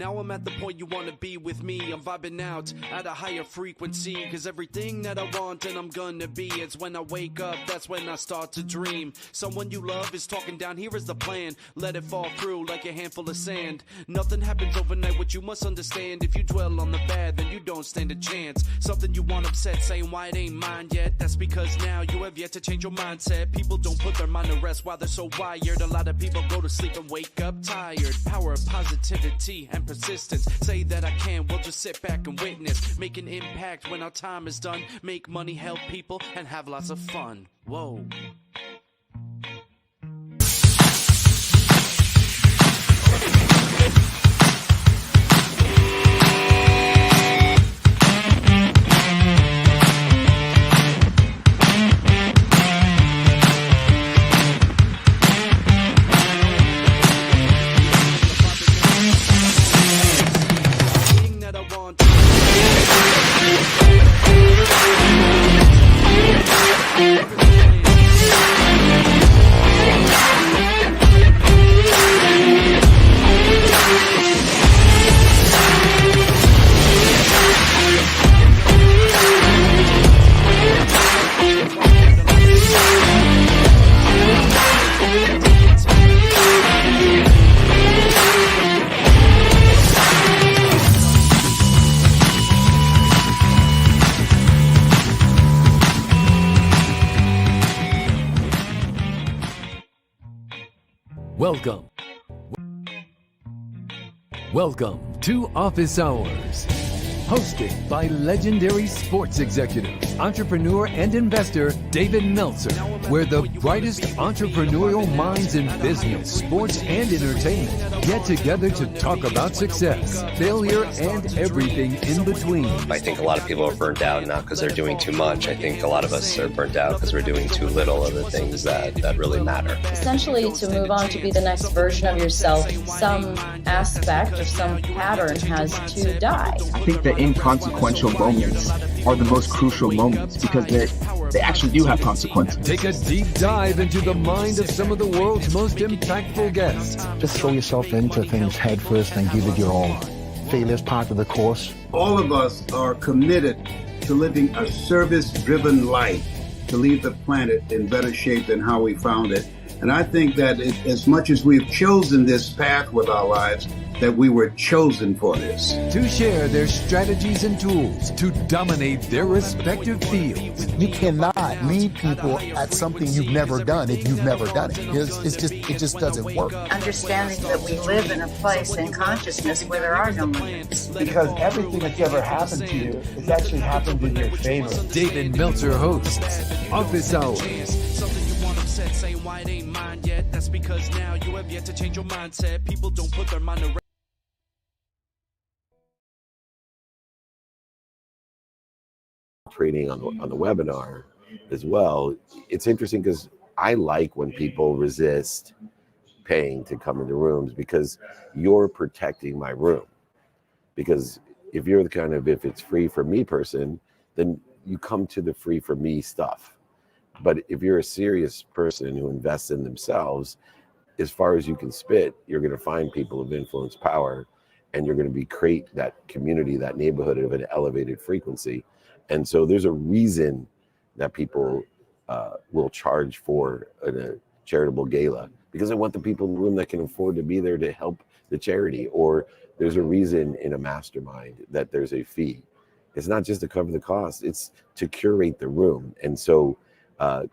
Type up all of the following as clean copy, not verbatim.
Now I'm at the point you wanna be with me. I'm vibing out at a higher frequency, cause everything that I want and I'm gonna be, it's when I wake up, that's when I start to dream. Someone you love is talking down, here is the plan. Let it fall through like a handful of sand. Nothing happens overnight, what you must understand. If you dwell on the bad, then you don't stand a chance. Something you want upset, saying why it ain't mine yet. That's because now you have yet to change your mindset. People don't put their mind to rest while they're so wired. A lot of people go to sleep and wake up tired. Power of positivity and persistence. Say that I can, we'll just sit back and witness. Make an impact when our time is done. Make money, help people, and have lots of fun. Whoa. Welcome to Office Hours, hosted by legendary sports executive, entrepreneur, and investor David Meltzer, where the brightest entrepreneurial minds in business, sports, and entertainment get together to talk about success, failure, and everything in between. I think a lot of people are burnt out not because they're doing too much. I think a lot of us are burnt out because we're doing too little of the things that really matter. Essentially, to move on to be the next version of yourself, some aspect or some pattern has to die. I think the inconsequential moments are the most crucial moments because they actually do have consequences. Take a deep dive into the mind of some of the world's most impactful guests. Just throw yourself into things head first and give it your all. Failure is part of the course. All of us are committed to living a service-driven life, to leave the planet in better shape than how we found it. And I think that as much as we've chosen this path with our lives, that we were chosen for this. To share their strategies and tools to dominate their respective fields. You cannot lead people at something you've never done if you've never done it. It just doesn't work. Understanding that we live in a place in consciousness where there are no limits. Because everything that's ever happened to you has actually happened in your favor. David Meltzer hosts Office Hours. Saying why it ain't mine yet. That's because now you have yet to change your mindset. People don't put their mind to rest. Training on the webinar as well. It's interesting because I like when people resist paying to come into rooms because you're protecting my room. Because if you're the kind of if it's free for me person, then you come to the free for me stuff. But if you're a serious person who invests in themselves, as far as you can spit, you're going to find people of influence, power, and you're going to create that community, that neighborhood of an elevated frequency. And so there's a reason that people will charge for a charitable gala, because I want the people in the room that can afford to be there to help the charity. Or there's a reason in a mastermind that there's a fee. It's not just to cover the cost, it's to curate the room. And so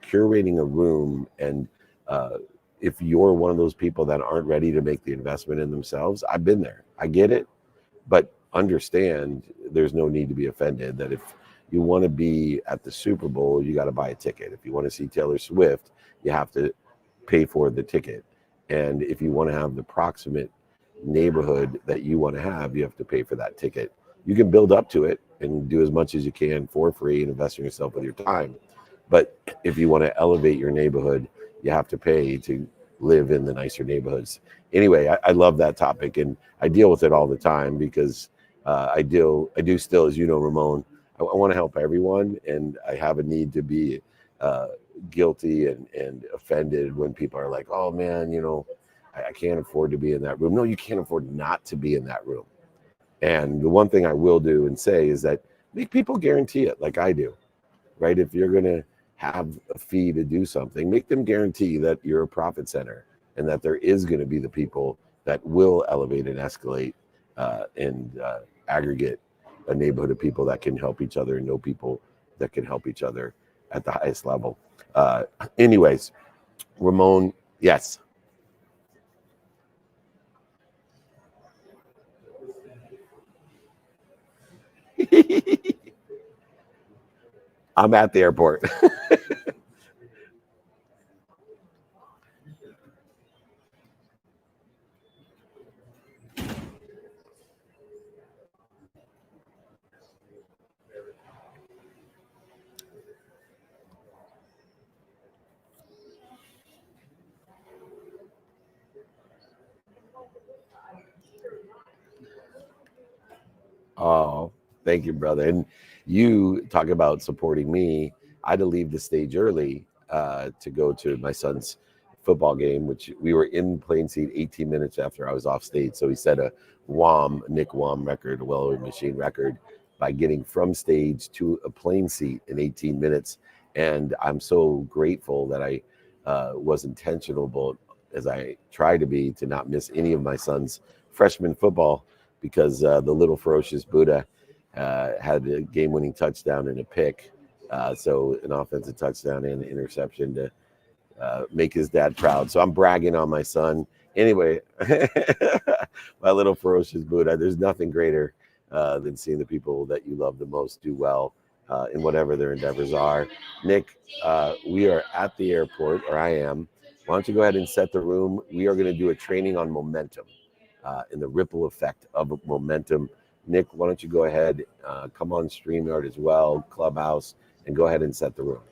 curating a room, and if you're one of those people that aren't ready to make the investment in themselves, I've been there, I get it, but understand there's no need to be offended that if you want to be at the Super Bowl, you got to buy a ticket. If you want to see Taylor Swift, you have to pay for the ticket. And if you want to have the proximate neighborhood that you want to have, you have to pay for that ticket. You can build up to it and do as much as you can for free and invest in yourself with your time. But if you want to elevate your neighborhood, you have to pay to live in the nicer neighborhoods. Anyway, I love that topic, and I deal with it all the time because I do still, as you know, Ramon, I want to help everyone, and I have a need to be guilty and offended when people are like, oh man, I can't afford to be in that room. No, you can't afford not to be in that room. And the one thing I will do and say is that make people guarantee it like I do, right? If you're going to have a fee to do something, make them guarantee that you're a profit center and that there is going to be the people that will elevate and escalate and aggregate a neighborhood of people that can help each other and know people that can help each other at the highest level. Anyways, Ramon, yes. I'm at the airport. Oh, thank you, brother. And you talk about supporting me. I had to leave the stage early to go to my son's football game, which we were in Plain Seat 18 minutes after I was off stage. So he set a Nick Wham record, a well-oiled machine record, by getting from stage to a Plain Seat in 18 minutes. And I'm so grateful that I was intentional, as I try to be, to not miss any of my son's freshman football, because the little ferocious Buddha had a game-winning touchdown and a pick. So an offensive touchdown and an interception to make his dad proud. So I'm bragging on my son. Anyway, my little ferocious Buddha, there's nothing greater than seeing the people that you love the most do well in whatever their endeavors are. Nick, we are at the airport, or I am. Why don't you go ahead and set the room? We are going to do a training on momentum. And the ripple effect of momentum. Nick, why don't you go ahead, come on StreamYard as well, Clubhouse, and go ahead and set the room.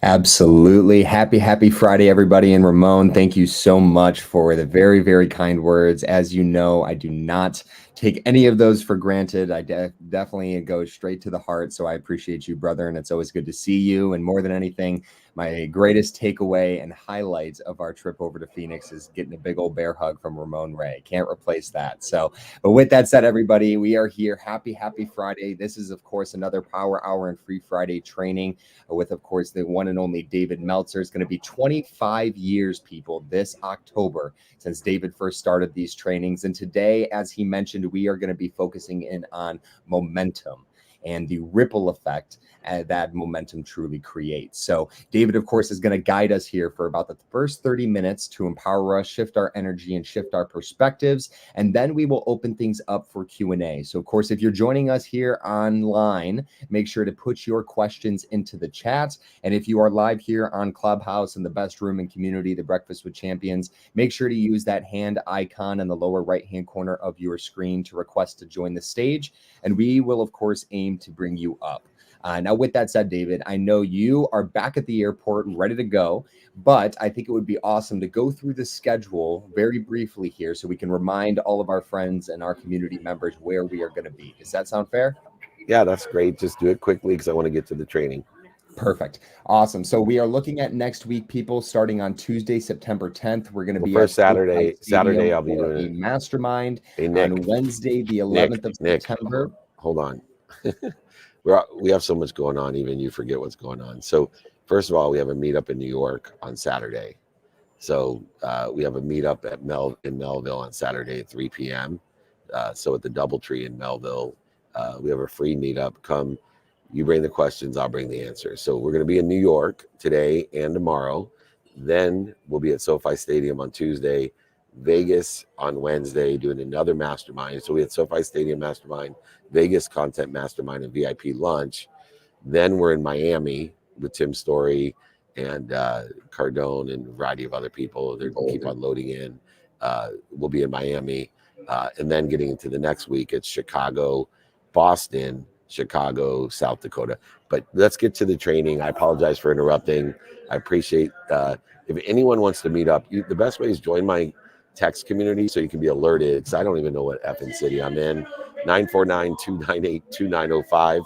Absolutely. Happy Friday, everybody. And Ramon, thank you so much for the very, very kind words. As you know, I do not take any of those for granted. I definitely go straight to the heart. So I appreciate you, brother. And it's always good to see you. And more than anything, my greatest takeaway and highlight of our trip over to Phoenix is getting a big old bear hug from Ramon Ray. Can't replace that. So, but with that said, everybody, we are here. Happy Friday. This is, of course, another Power Hour and Free Friday training with, of course, the one and only David Meltzer. It's going to be 25 years, people, this October since David first started these trainings. And today, as he mentioned, we are going to be focusing in on momentum and the ripple effect that momentum truly creates. So David, of course, is going to guide us here for about the first 30 minutes to empower us, shift our energy, and shift our perspectives. And then we will open things up for Q&A. So, of course, if you're joining us here online, make sure to put your questions into the chat. And if you are live here on Clubhouse in the best room and community, the Breakfast with Champions, make sure to use that hand icon in the lower right-hand corner of your screen to request to join the stage. And we will, of course, aim to bring you up. Now, with that said, David, I know you are back at the airport ready to go, but I think it would be awesome to go through the schedule very briefly here so we can remind all of our friends and our community members where we are going to be. Does that sound fair? Yeah, that's great. Just do it quickly because I want to get to the training. Perfect. Awesome. So we are looking at next week, people, starting on Tuesday, September 10th. We're going to be first Saturday I'll be doing a mastermind. Hey, Nick, on Wednesday, the 11th of September. Hold on. We have so much going on, even you forget what's going on. So first of all, we have a meetup in New York on Saturday. So we have a meetup in Melville on Saturday at 3 p.m. So at the Doubletree in Melville, we have a free meetup. Come, you bring the questions, I'll bring the answers. So we're going to be in New York today and tomorrow. Then we'll be at SoFi Stadium on Tuesday, Vegas on Wednesday, doing another mastermind. So we had SoFi Stadium mastermind, Vegas content mastermind, and VIP lunch. Then we're in Miami with Tim Story and Cardone and a variety of other people. They keep on loading in. We'll be in Miami. And then getting into the next week, it's Chicago, Boston, Chicago, South Dakota. But let's get to the training. I apologize for interrupting. I appreciate if anyone wants to meet up, the best way is join my text community so you can be alerted, because I don't even know what effing city I'm in. 949-298-2905.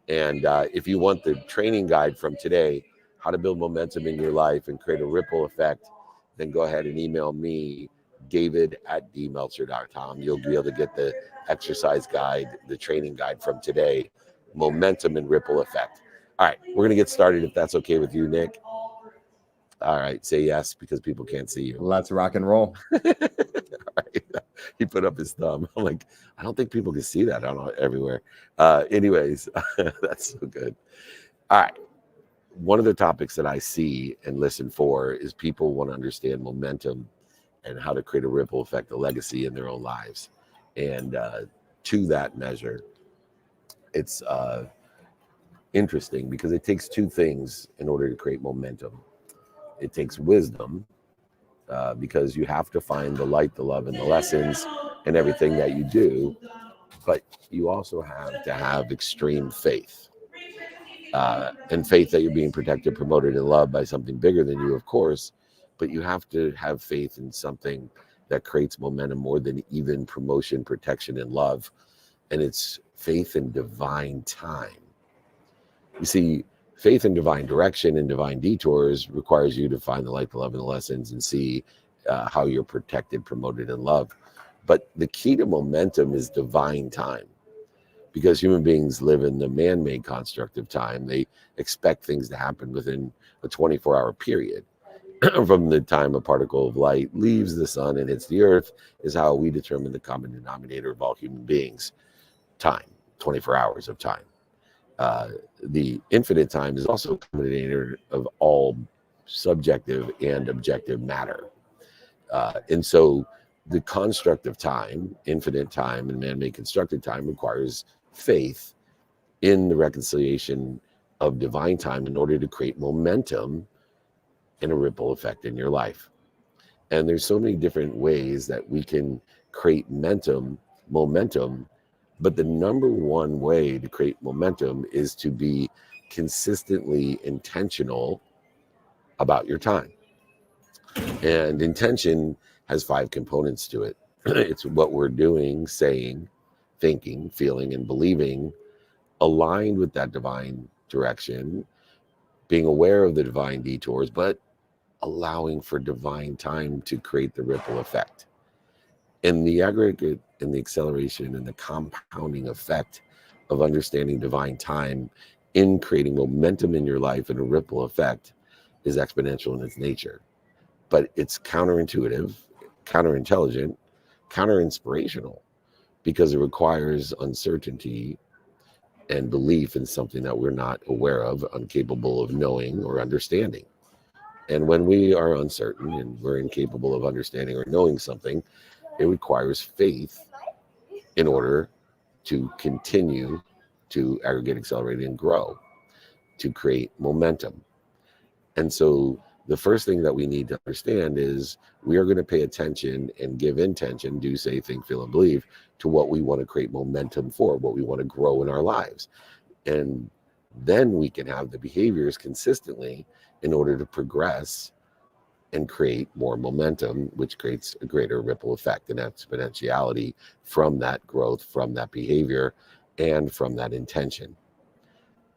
And if you want the training guide from today, how to build momentum in your life and create a ripple effect, then go ahead and email me, david@dmeltzer.com. You'll be able to get the exercise guide, the training guide from today, Momentum and Ripple Effect. All right, we're going to get started if that's okay with you, Nick. All right, say yes because people can't see you. Let's rock and roll. All right. He put up his thumb. I'm like, I don't think people can see that. I don't know, everywhere. Anyways, that's so good. All right. One of the topics that I see and listen for is people want to understand momentum and how to create a ripple effect, a legacy in their own lives. And to that measure, it's interesting because it takes two things in order to create momentum. It takes wisdom, because you have to find the light, the love, and the lessons in everything that you do. But you also have to have extreme faith, and faith that you're being protected, promoted, and loved by something bigger than you, of course. But you have to have faith in something that creates momentum more than even promotion, protection, and love. And it's faith in divine time. You see, faith in divine direction and divine detours requires you to find the light, the love, and the lessons and see how you're protected, promoted, and loved. But the key to momentum is divine time, because human beings live in the man-made construct of time. They expect things to happen within a 24-hour period. From the time a particle of light leaves the sun and hits the earth is how we determine the common denominator of all human beings. Time, 24 hours of time. The infinite time is also a common denominator of all subjective and objective matter. And so the construct of time, infinite time and man-made constructed time, requires faith in the reconciliation of divine time in order to create momentum and a ripple effect in your life. And there's so many different ways that we can create momentum, but the number one way to create momentum is to be consistently intentional about your time. And intention has 5 components to it. It's what we're doing, saying, thinking, feeling, and believing, aligned with that divine direction, being aware of the divine detours, but allowing for divine time to create the ripple effect. And the aggregate and the acceleration and the compounding effect of understanding divine time in creating momentum in your life and a ripple effect is exponential in its nature. But it's counterintuitive, counterintelligent, counterinspirational, because it requires uncertainty and belief in something that we're not aware of, incapable of knowing or understanding. And when we are uncertain and we're incapable of understanding or knowing something, it requires faith in order to continue to aggregate, accelerate, and grow, to create momentum. And so the first thing that we need to understand is we are going to pay attention and give intention, do, say, think, feel, and believe, to what we want to create momentum for, what we want to grow in our lives. And then we can have the behaviors consistently in order to progress and create more momentum, which creates a greater ripple effect and exponentiality from that growth, from that behavior, and from that intention.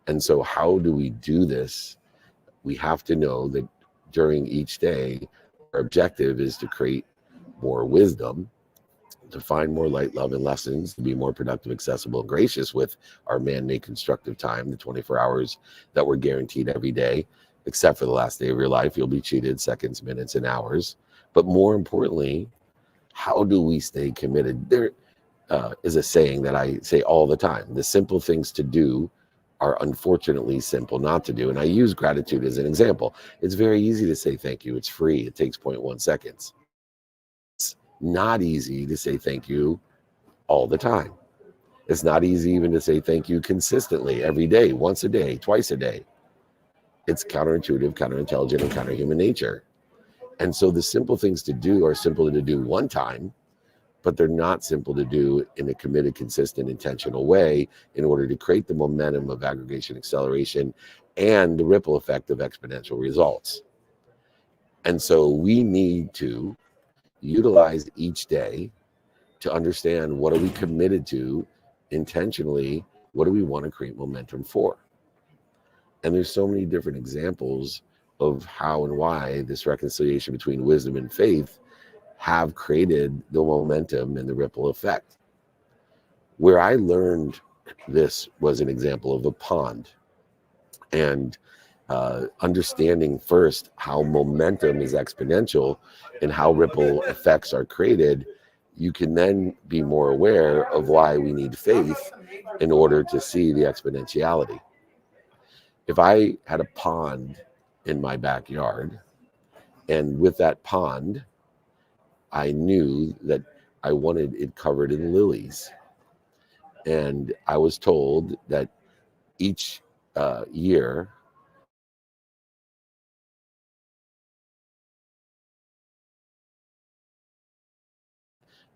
And so how do we do this? We have to know that during each day, our objective is to create more wisdom, to find more light, love, and lessons, to be more productive, accessible, and gracious with our man-made constructive time, the 24 hours that we're guaranteed every day. Except for the last day of your life, you'll be cheated seconds, minutes, and hours. But more importantly, how do we stay committed? There is a saying that I say all the time: the simple things to do are unfortunately simple not to do. And I use gratitude as an example. It's very easy to say thank you. It's free. It takes 0.1 seconds. It's not easy to say thank you all the time. It's not easy even to say thank you consistently every day, once a day, twice a day. It's counterintuitive, counterintelligent, and counterhuman nature. And so the simple things to do are simple to do one time, but they're not simple to do in a committed, consistent, intentional way in order to create the momentum of aggregation, acceleration, and the ripple effect of exponential results. And so we need to utilize each day to understand, what are we committed to intentionally? What do we want to create momentum for? And there's so many different examples of how and why this reconciliation between wisdom and faith have created the momentum and the ripple effect. Where I learned this was an example of a pond, and understanding first how momentum is exponential and how ripple effects are created, you can then be more aware of why we need faith in order to see the exponentiality. If I had a pond in my backyard, and with that pond, I knew that I wanted it covered in lilies. And I was told that each year,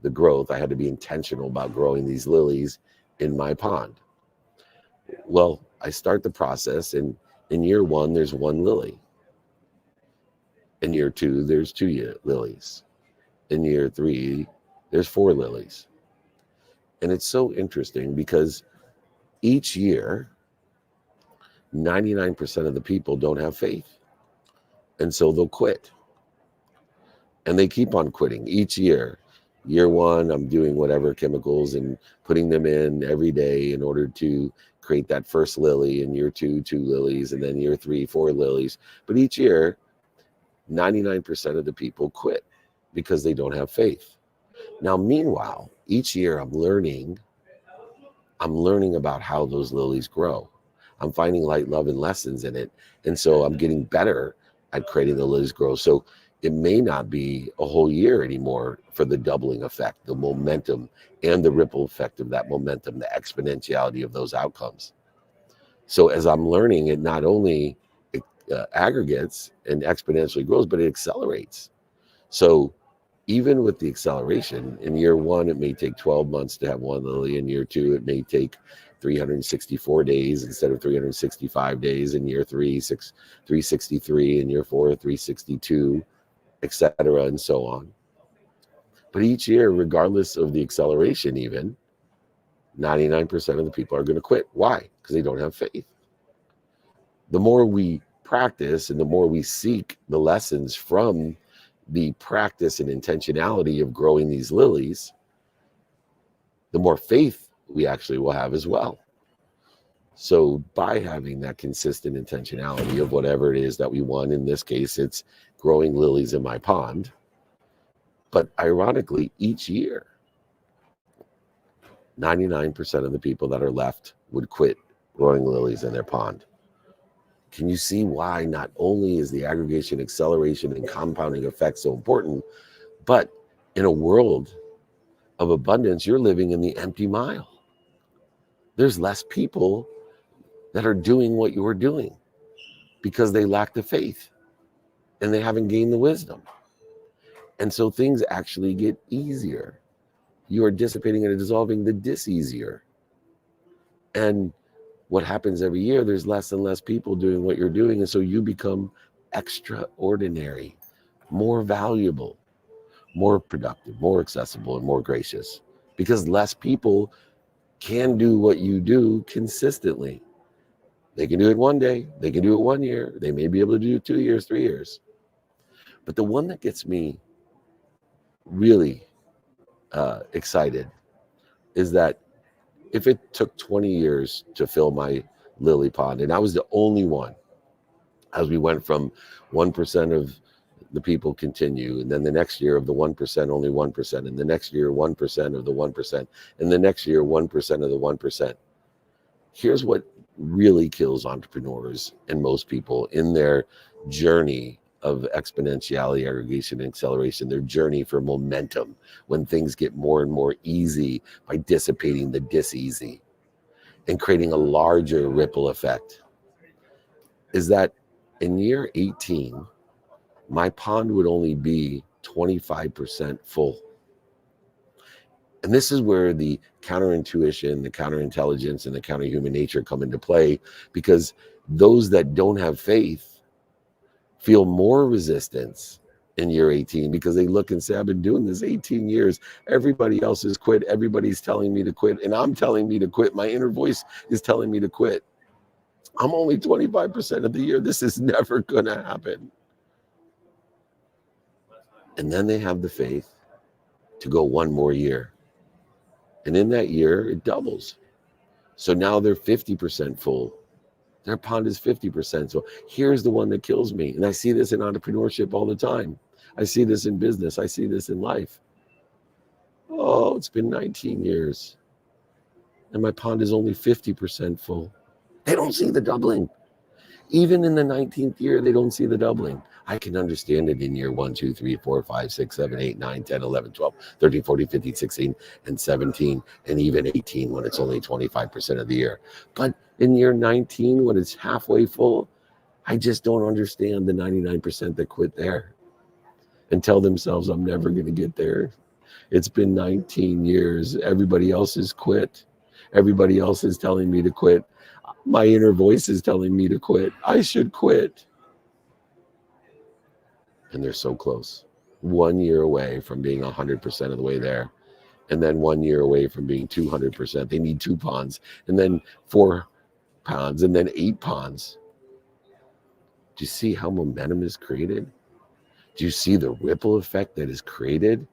the growth, I had to be intentional about growing these lilies in my pond. Well, I start the process, and in year 1, there's 1 lily. In year 2, there's 2 lilies. In year 3, there's 4 lilies. And it's so interesting because each year, 99% of the people don't have faith. And so they'll quit. And they keep on quitting each year. Year 1, I'm doing whatever chemicals and putting them in every day in order to create that first lily. In year 2, 2 lilies. And then year 3, 4 lilies. But each year, 99% of the people quit because they don't have faith. Now, meanwhile, each year I'm learning about how those lilies grow. I'm finding light, love, and lessons in it. And so I'm getting better at creating the lilies grow. So it may not be a whole year anymore for the doubling effect, the momentum and the ripple effect of that momentum, the exponentiality of those outcomes. So as I'm learning, it not only aggregates and exponentially grows, but it accelerates. So even with the acceleration, in year 1, it may take 12 months to have 1 lily. In year 2, it may take 364 days instead of 365 days. In year 3, 363. In year 4, 362, etc., and so on. But each year, regardless of the acceleration even, 99% of the people are going to quit. Why? Because they don't have faith. The more we practice and the more we seek the lessons from the practice and intentionality of growing these lilies, the more faith we actually will have as well. So by having that consistent intentionality of whatever it is that we want, in this case, it's growing lilies in my pond. But ironically, each year, 99% of the people that are left would quit growing lilies in their pond. Can you see why not only is the aggregation, acceleration, and compounding effect so important, but in a world of abundance, you're living in the empty mile. There's less people that are doing what you're doing because they lack the faith and they haven't gained the wisdom. And so things actually get easier. You are dissipating and dissolving the dis-easier. And what happens every year, there's less and less people doing what you're doing. And so you become extraordinary, more valuable, more productive, more accessible, and more gracious, because less people can do what you do consistently. They can do it one day, they can do it 1 year, they may be able to do it 2 years, 3 years. But the one that gets me really excited is that if it took 20 years to fill my lily pond, and I was the only one, as we went from 1% of the people continue, and then the next year of the 1%, only 1%, and the next year 1% of the 1%, and the next year 1% of the 1%. Here's what really kills entrepreneurs and most people in their journey of exponentiality, aggregation, and acceleration, their journey for momentum, when things get more and more easy by dissipating the dis-easy and creating a larger ripple effect, is that in year 18, my pond would only be 25% full. And this is where the counterintuition, the counterintelligence, and the counterhuman nature come into play, because those that don't have faith feel more resistance in year 18 because they look and say, I've been doing this 18 years. Everybody else has quit. Everybody's telling me to quit. And I'm telling me to quit. My inner voice is telling me to quit. I'm only 25% of the year. This is never going to happen. And then they have the faith to go one more year. And in that year, it doubles. So now they're 50% full. Their pond is 50%. So here's the one that kills me. And I see this in entrepreneurship all the time. I see this in business. I see this in life. Oh, it's been 19 years. And my pond is only 50% full. They don't see the doubling. Even in the 19th year, they don't see the doubling. I can understand it in year 1, 2, 3, 4, 5, 6, 7, 8, 9, 10, 11, 12, 13, 14, 15, 16, and 17, and even 18 when it's only 25% of the year. But in year 19, when it's halfway full, I just don't understand the 99% that quit there and tell themselves, I'm never going to get there. It's been 19 years. Everybody else has quit. Everybody else is telling me to quit. My inner voice is telling me to quit. I should quit. And they're so close. 1 year away from being 100% of the way there. And then 1 year away from being 200%. They need 2 ponds, and then 4 ponds, and then 8 ponds. Do you see how momentum is created? Do you see the ripple effect that is created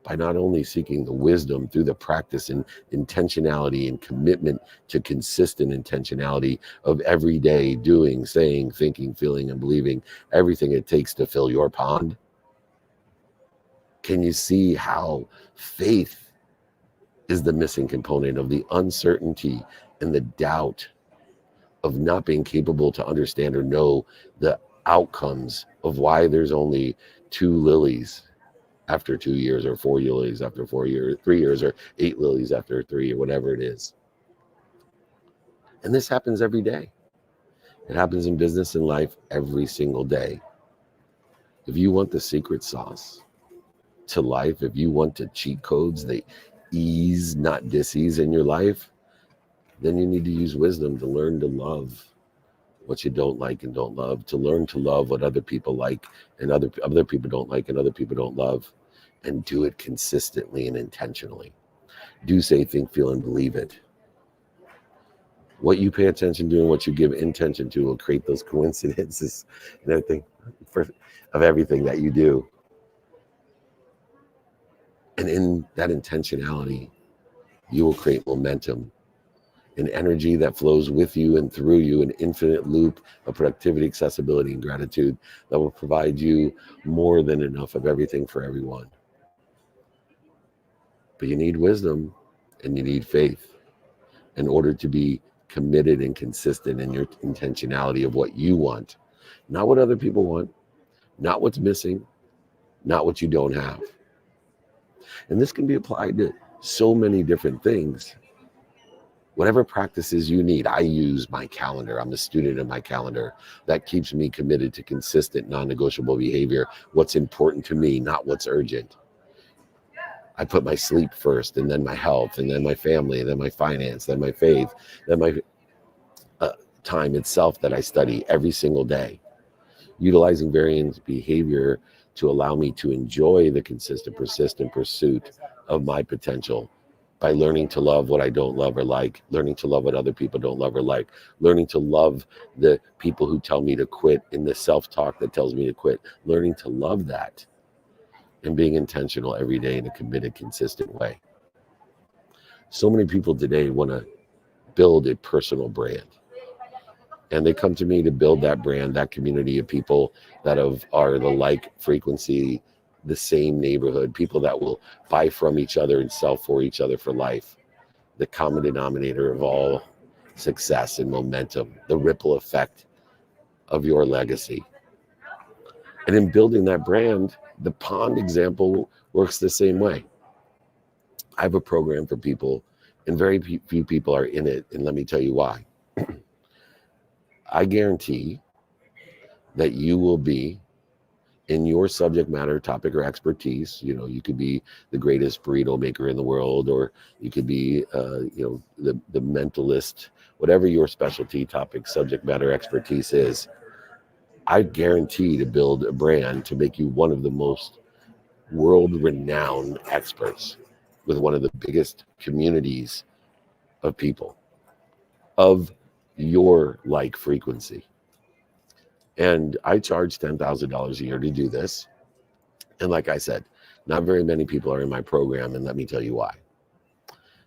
by not only seeking the wisdom through the practice and intentionality and commitment to consistent intentionality of every day doing, saying, thinking, feeling, and believing everything it takes to fill your pond? Can you see how faith is the missing component of the uncertainty and the doubt of not being capable to understand or know the outcomes of why there's only 2 lilies after 2 years, or 4 lilies after 4 years, 3 years, or 8 lilies after 3, or whatever it is. And this happens every day. It happens in business and life every single day. If you want the secret sauce to life, if you want the cheat codes, the ease, not dis-ease in your life, then you need to use wisdom to learn to love what you don't like and don't love, to learn to love what other people like and other people don't like and other people don't love, and do it consistently and intentionally. Do, say, think, feel, and believe it. What you pay attention to and what you give intention to will create those coincidences and everything of everything that you do. And in that intentionality, you will create momentum, an energy that flows with you and through you, an infinite loop of productivity, accessibility, and gratitude that will provide you more than enough of everything for everyone. But you need wisdom and you need faith in order to be committed and consistent in your intentionality of what you want, not what other people want, not what's missing, not what you don't have. And this can be applied to so many different things. Whatever practices you need, I use my calendar. I'm a student of my calendar. That keeps me committed to consistent, non-negotiable behavior. What's important to me, not what's urgent. I put my sleep first, and then my health, and then my family, and then my finance, then my faith, then my time itself that I study every single day. Utilizing variant behavior to allow me to enjoy the consistent, persistent pursuit of my potential, by learning to love what I don't love or like, learning to love what other people don't love or like, learning to love the people who tell me to quit and the self-talk that tells me to quit, learning to love that and being intentional every day in a committed, consistent way. So many people today want to build a personal brand. And they come to me to build that brand, that community of people that are the like frequency, the same neighborhood, people that will buy from each other and sell for each other for life. The common denominator of all success and momentum, the ripple effect of your legacy. And in building that brand, the pond example works the same way. I have a program for people, and very few people are in it, and let me tell you why. I guarantee that you will be in your subject matter, topic, or expertise. You know, you could be the greatest burrito maker in the world, or you could be, the mentalist, whatever your specialty, topic, subject matter, expertise is. I guarantee to build a brand to make you one of the most world-renowned experts with one of the biggest communities of people of your like frequency. And I charge $10,000 a year to do this. And like I said, Not very many people are in my program, and let me tell you why.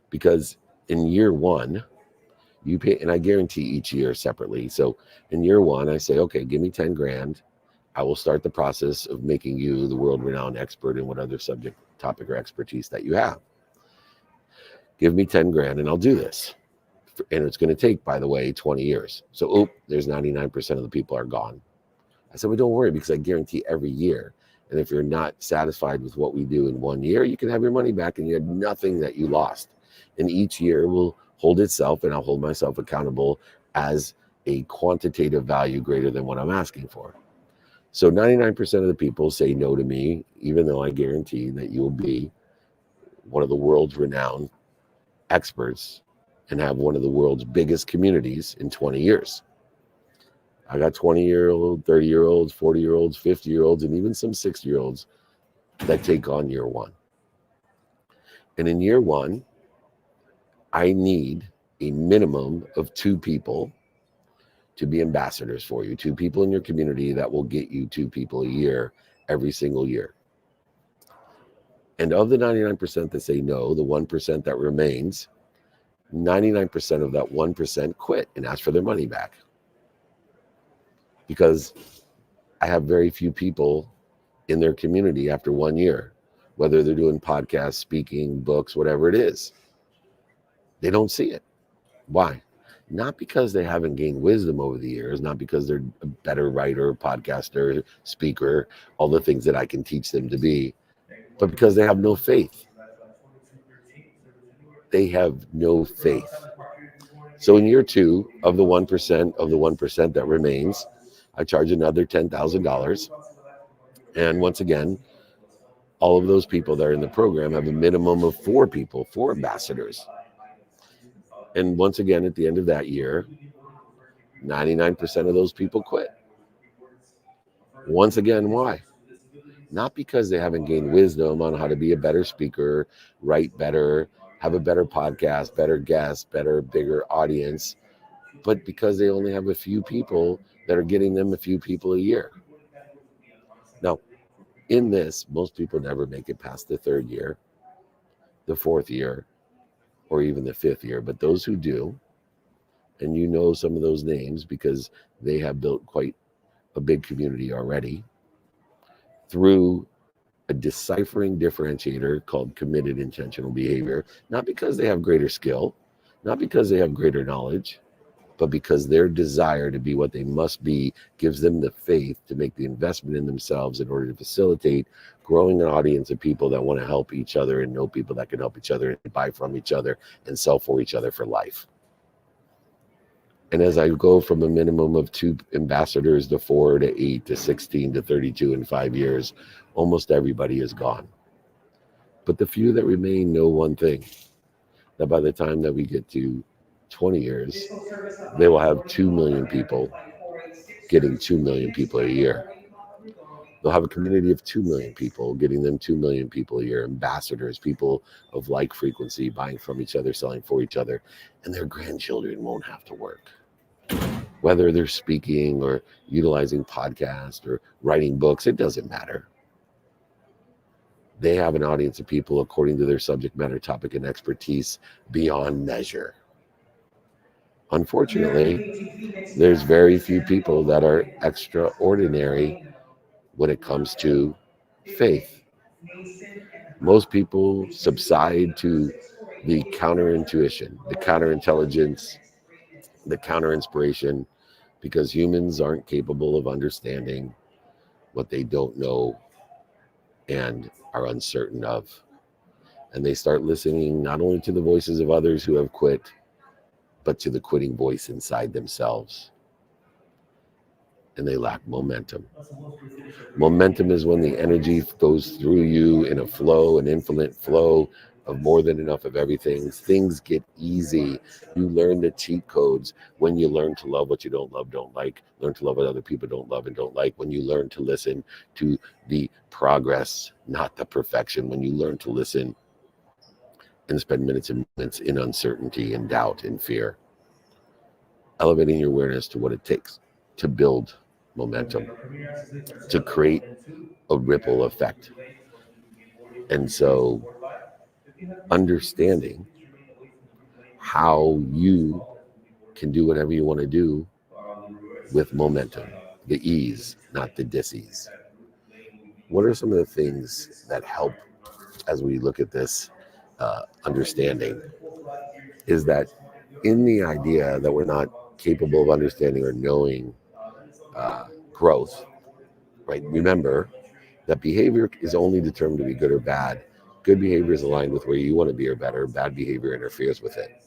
Because in year one, you pay, and I guarantee each year separately. So in year one, I say, okay, give me 10 grand. I will start the process of making you the world-renowned expert in what other subject, topic, or expertise that you have. Give me 10 grand and I'll do this. And it's going to take, by the way, 20 years. So, there's 99% of the people are gone. I said, well, don't worry, because I guarantee every year. And if you're not satisfied with what we do in 1 year, you can have your money back and you had nothing that you lost. And each year will hold itself, and I'll hold myself accountable as a quantitative value greater than what I'm asking for. So 99% of the people say no to me, even though I guarantee that you'll be one of the world's renowned experts and have one of the world's biggest communities in 20 years. I got 20-year-old, 30-year-olds, 40-year-olds, 50-year-olds, and even some 60-year-olds that take on year one. And in year one, I need a minimum of 2 people to be ambassadors for you, 2 people in your community that will get you 2 people a year every single year. And of the 99% that say no, the 1% that remains, 99% of that 1% quit and ask for their money back. Because I have very few people in their community after 1 year, whether they're doing podcasts, speaking, books, whatever it is. They don't see it. Why? Not because they haven't gained wisdom over the years, not because they're a better writer, podcaster, speaker, all the things that I can teach them to be, but because they have no faith. They have no faith. So in year 2 of the 1% that remains, I charge another $10,000. And once again, all of those people that are in the program have a minimum of 4 people, 4 ambassadors. And once again, at the end of that year, 99% of those people quit. Once again, why? Not because they haven't gained wisdom on how to be a better speaker, write better, have a better podcast, better guests, better, bigger audience, but because they only have a few people that are getting them a few people a year. Now, in this, most people never make it past the 3rd year, the 4th year, or even the 5th year. But those who do, and you know some of those names because they have built quite a big community already through a deciphering differentiator called committed intentional behavior, not because they have greater skill, not because they have greater knowledge, but because their desire to be what they must be gives them the faith to make the investment in themselves in order to facilitate growing an audience of people that want to help each other and know people that can help each other and buy from each other and sell for each other for life. And as I go from a minimum of 2 ambassadors to 4 to 8 to 16 to 32 in 5 years, almost everybody is gone. But the few that remain know one thing, that by the time that we get to 20 years, they will have 2 million people getting 2 million people a year. They'll have a community of 2 million people, getting them 2 million people a year, ambassadors, people of like frequency, buying from each other, selling for each other, and their grandchildren won't have to work. Whether they're speaking or utilizing podcasts or writing books, it doesn't matter. They have an audience of people according to their subject matter, topic, and expertise beyond measure. Unfortunately, there's very few people that are extraordinary when it comes to faith. Most people subside to the counterintuition, the counterintelligence, the counterinspiration, because humans aren't capable of understanding what they don't know and are uncertain of. And they start listening not only to the voices of others who have quit, but to the quitting voice inside themselves. And they lack momentum. Momentum is when the energy goes through you in a flow, an infinite flow of more than enough of everything. Things get easy. You learn the cheat codes when you learn to love what you don't love, don't like. Learn to love what other people don't love and don't like. When you learn to listen to the progress, not the perfection. When you learn to listen and spend minutes and minutes in uncertainty and doubt and fear. Elevating your awareness to what it takes to build momentum, to create a ripple effect. And so understanding how you can do whatever you want to do with momentum, the ease, not the dis-ease. What are some of the things that help as we look at this understanding? Is that in the idea that we're not capable of understanding or knowing growth, right? Remember that behavior is only determined to be good or bad. Good behavior is aligned with where you want to be or better. Bad behavior interferes with it.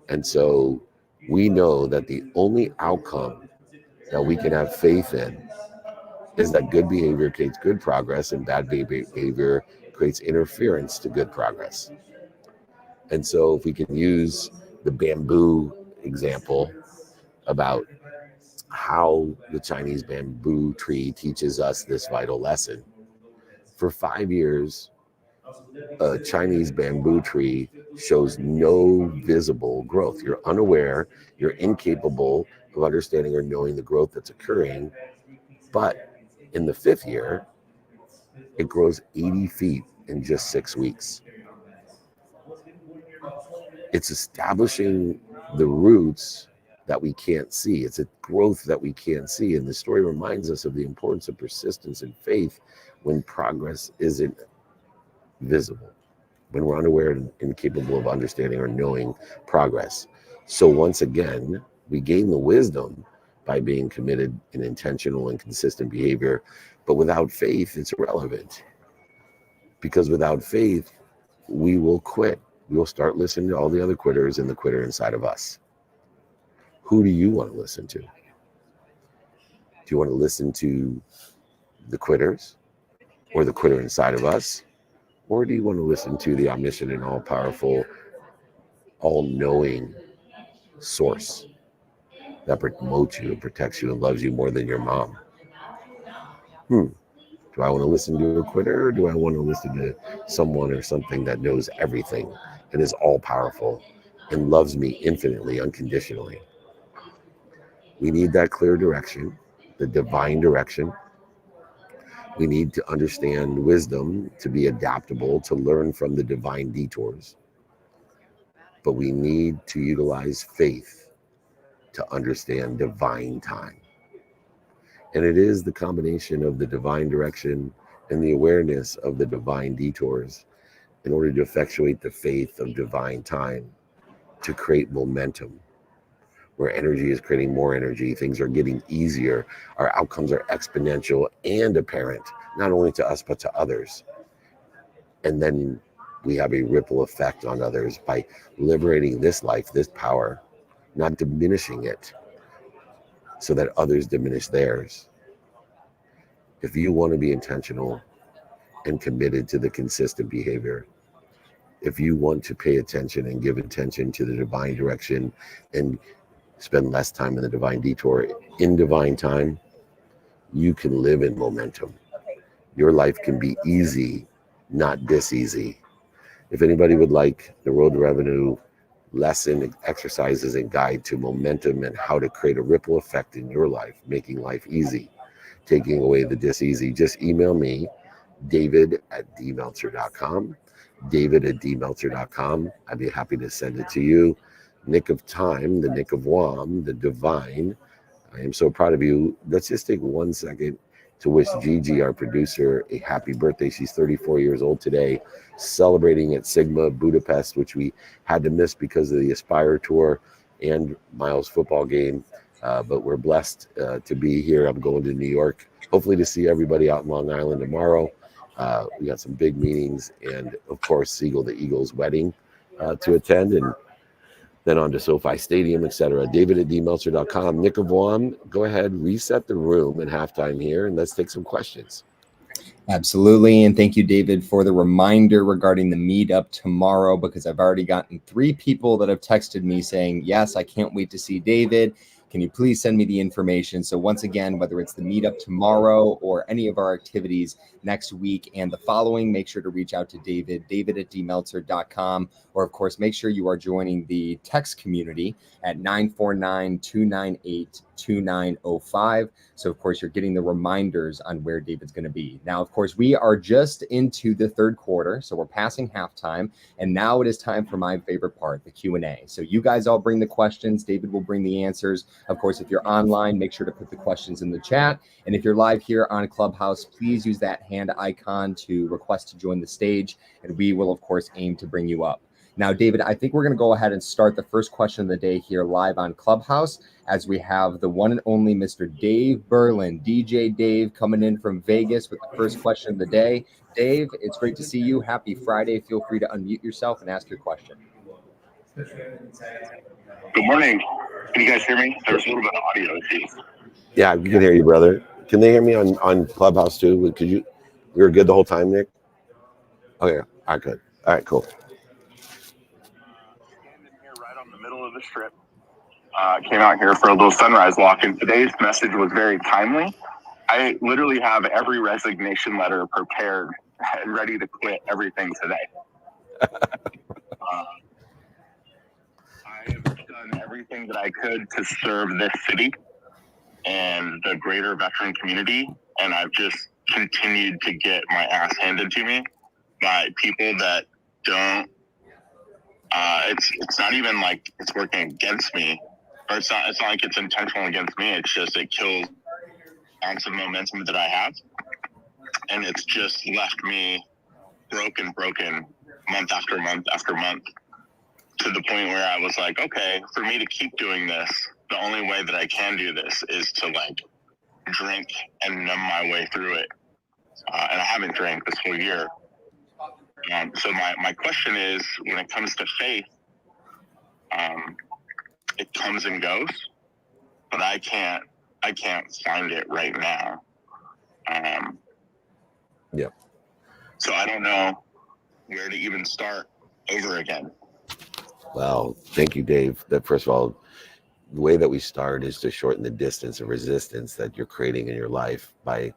And so we know that the only outcome that we can have faith in is that good behavior creates good progress and bad behavior creates interference to good progress. And so if we can use the bamboo example about how the Chinese bamboo tree teaches us this vital lesson. For 5 years, a Chinese bamboo tree shows no visible growth. You're unaware, you're incapable of understanding or knowing the growth that's occurring. But in the 5th year, it grows 80 feet in just 6 weeks. It's establishing the roots that we can't see. It's a growth that we can't see. And the story reminds us of the importance of persistence and faith when progress isn't visible, when we're unaware and incapable of understanding or knowing progress. So once again, we gain the wisdom by being committed in intentional and consistent behavior. But without faith, it's irrelevant. Because without faith, we will quit. We will start listening to all the other quitters and the quitter inside of us. Who do you want to listen to? Do you want to listen to the quitters or the quitter inside of us? Or do you want to listen to the omniscient and all-powerful, all-knowing source that promotes you and protects you and loves you more than your mom? Do I want to listen to a quitter, or do I want to listen to someone or something that knows everything and is all-powerful and loves me infinitely, unconditionally? We need that clear direction, the divine direction. We need to understand wisdom to be adaptable, to learn from the divine detours. But we need to utilize faith to understand divine time. And it is the combination of the divine direction and the awareness of the divine detours in order to effectuate the faith of divine time to create momentum, where energy is creating more energy, things are getting easier, our outcomes are exponential and apparent, not only to us, but to others. And then we have a ripple effect on others by liberating this life, this power, not diminishing it so that others diminish theirs. If you want to be intentional and committed to the consistent behavior, if you want to pay attention and give attention to the divine direction and spend less time in the divine detour, in divine time, you can live in momentum. Your life can be easy, not dis-easy. If anybody would like the Road to Revenue lesson, exercises, and guide to momentum and how to create a ripple effect in your life, making life easy, taking away the dis-easy, just email me, david@dmeltzer.com, david@dmeltzer.com. I'd be happy to send it to you. Nick of Time, the Nick of Wam, the divine. I am so proud of you. Let's just take 1 second to wish Gigi, our producer, a happy birthday. She's 34 years old today, celebrating at Sigma Budapest, which we had to miss because of the Aspire Tour and Miles football game. But we're blessed to be here. I'm going to New York, hopefully to see everybody out in Long Island tomorrow. We got some big meetings and, of course, Siegel the Eagles wedding to attend, and then on to SoFi Stadium, etc. David@dmeltzer.com. Nick of Wam, go ahead, reset the room at halftime here, and let's take some questions. Absolutely. And thank you, David, for the reminder regarding the meetup tomorrow, because I've already gotten 3 people that have texted me saying, yes, I can't wait to see David. Can you please send me the information? So once again, whether it's the meetup tomorrow or any of our activities next week and the following, make sure to reach out to David at dmeltzer.com, or of course, make sure you are joining the text community at 949-298-2905. So of course, you're getting the reminders on where David's going to be. Now, of course, we are just into the third quarter, so we're passing halftime, and now it is time for my favorite part, the Q&A. So you guys all bring the questions. David will bring the answers. Of course, if you're online, make sure to put the questions in the chat. And if you're live here on Clubhouse, please use that hand icon to request to join the stage, and we will, of course, aim to bring you up. Now, David, I think we're going to go ahead and start the first question of the day here live on Clubhouse, as we have the one and only Mr. Dave Berlin, DJ Dave, coming in from Vegas with the first question of the day. Dave, it's great to see you. Happy Friday. Feel free to unmute yourself and ask your question. Good morning. Can you guys hear me? There's a little bit of audio issues. Yeah, we can hear you, brother. Can they hear me on Clubhouse too? Could you? We were good the whole time, Nick? Okay, all right, good. All right, cool. Standing here right on the middle of the strip. Came out here for a little sunrise walk, and today's message was very timely. I literally have every resignation letter prepared and ready to quit everything today. I have done everything that I could to serve this city and the greater veteran community, and I've just continued to get my ass handed to me by people that don't. It's not even like it's working against me, or it's not like it's intentional against me. It's just it kills ounce of momentum that I have, and it's just left me broken month after month after month, to the point where I was like, okay, for me to keep doing this, the only way that I can do this is to like drink and numb my way through it. And I haven't drank this whole year. So my question is, when it comes to faith, it comes and goes, but I can't find it right now. Yeah. So I don't know where to even start over again. Well, thank you, Dave. That first of all, the way that we start is to shorten the distance of resistance that you're creating in your life by